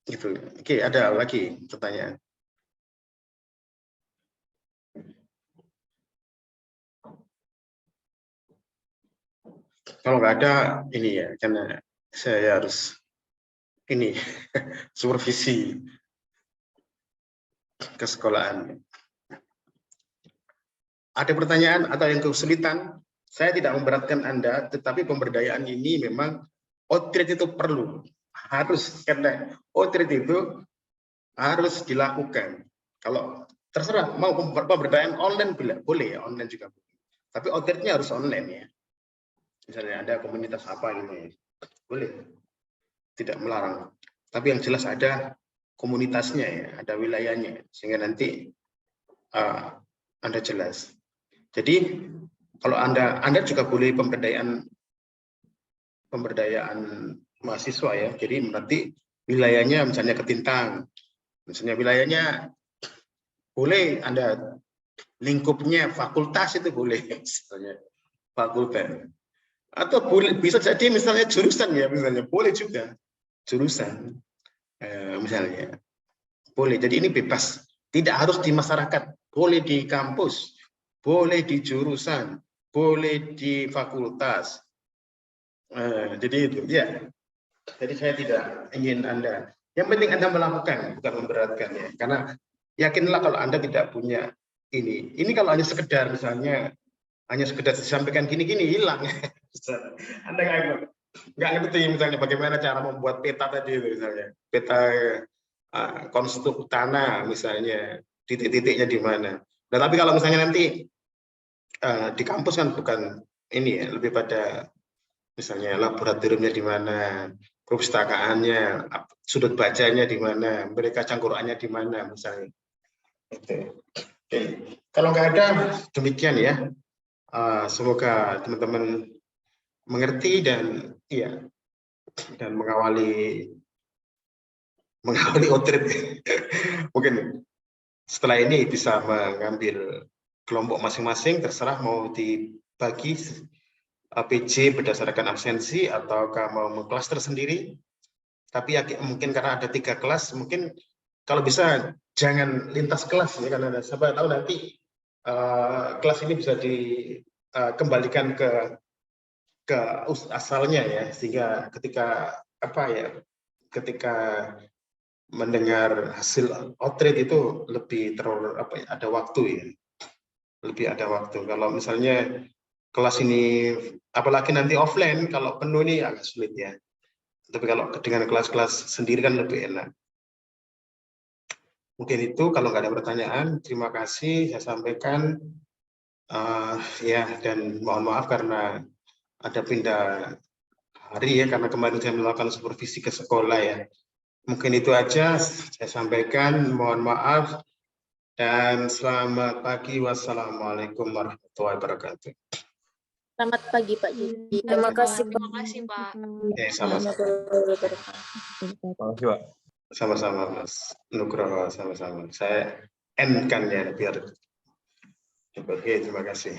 Gitu. Oke, ada lagi pertanyaan? Kalau nggak ada, ini ya, karena saya harus ini supervisi ke sekolahan. Ada pertanyaan atau yang kesulitan? Saya tidak memberatkan Anda, tetapi pemberdayaan ini memang outreach itu perlu. Harus, karena outreach itu harus dilakukan. Kalau terserah mau pemberdayaan online boleh ya, online juga boleh. Tapi outletnya harus online ya. Misalnya ada komunitas apa gitu ya, boleh, tidak melarang. Tapi yang jelas ada komunitasnya ya, ada wilayahnya, sehingga nanti Anda jelas. Jadi kalau Anda juga boleh pemberdayaan mahasiswa ya. Jadi berarti wilayahnya misalnya Ketintang, misalnya wilayahnya boleh Anda lingkupnya fakultas itu boleh, misalnya fakultas. Atau boleh bisa jadi misalnya jurusan ya, misalnya boleh juga jurusan misalnya boleh. Jadi ini bebas, tidak harus di masyarakat, boleh di kampus, boleh di jurusan, boleh di fakultas. Jadi itu ya. Jadi saya tidak ingin Anda, yang penting Anda melakukan, bukan memberatkan ya. Karena yakinlah kalau Anda tidak punya ini kalau hanya sekedar misalnya hanya sekedar disampaikan gini-gini hilang. Anda nggak ngerti misalnya bagaimana cara membuat peta tadi itu misalnya peta konstruk tanah misalnya titik-titiknya di mana. Nah, tapi kalau misalnya nanti di kampus kan bukan ini ya, lebih pada misalnya laboratoriumnya di mana, perpustakaannya, sudut bacanya di mana, mereka cangkurannya di mana misalnya. Oke. Kalau nggak ada demikian ya. Semoga teman-teman mengerti dan mengawali outreach. Mungkin setelah ini bisa mengambil kelompok masing-masing, terserah mau dibagi PJ berdasarkan absensi ataukah mau mengklaster sendiri. Tapi mungkin karena ada 3 kelas, mungkin kalau bisa jangan lintas kelas ya, karena siapa tahu nanti kelas ini bisa dikembalikan ke asalnya ya, sehingga ketika ketika mendengar hasil outreach itu lebih ada waktu ya, lebih ada waktu. Kalau misalnya kelas ini apalagi nanti offline, kalau penuh ini agak sulit ya. Tapi kalau dengan kelas-kelas sendiri kan lebih enak. Mungkin itu, kalau nggak ada pertanyaan, terima kasih saya sampaikan. Ya, dan mohon maaf karena ada pindah hari ya, karena kemarin saya melakukan supervisi ke sekolah ya. Mungkin itu aja saya sampaikan, mohon maaf, dan selamat pagi. Wassalamualaikum warahmatullahi wabarakatuh. Selamat pagi Pak Didi. Terima kasih, Pak. Sama-sama. Makasih, Pak. Sama-sama Mas Nugroho, sama-sama. Saya end-kan ya biar. Oke, terima kasih.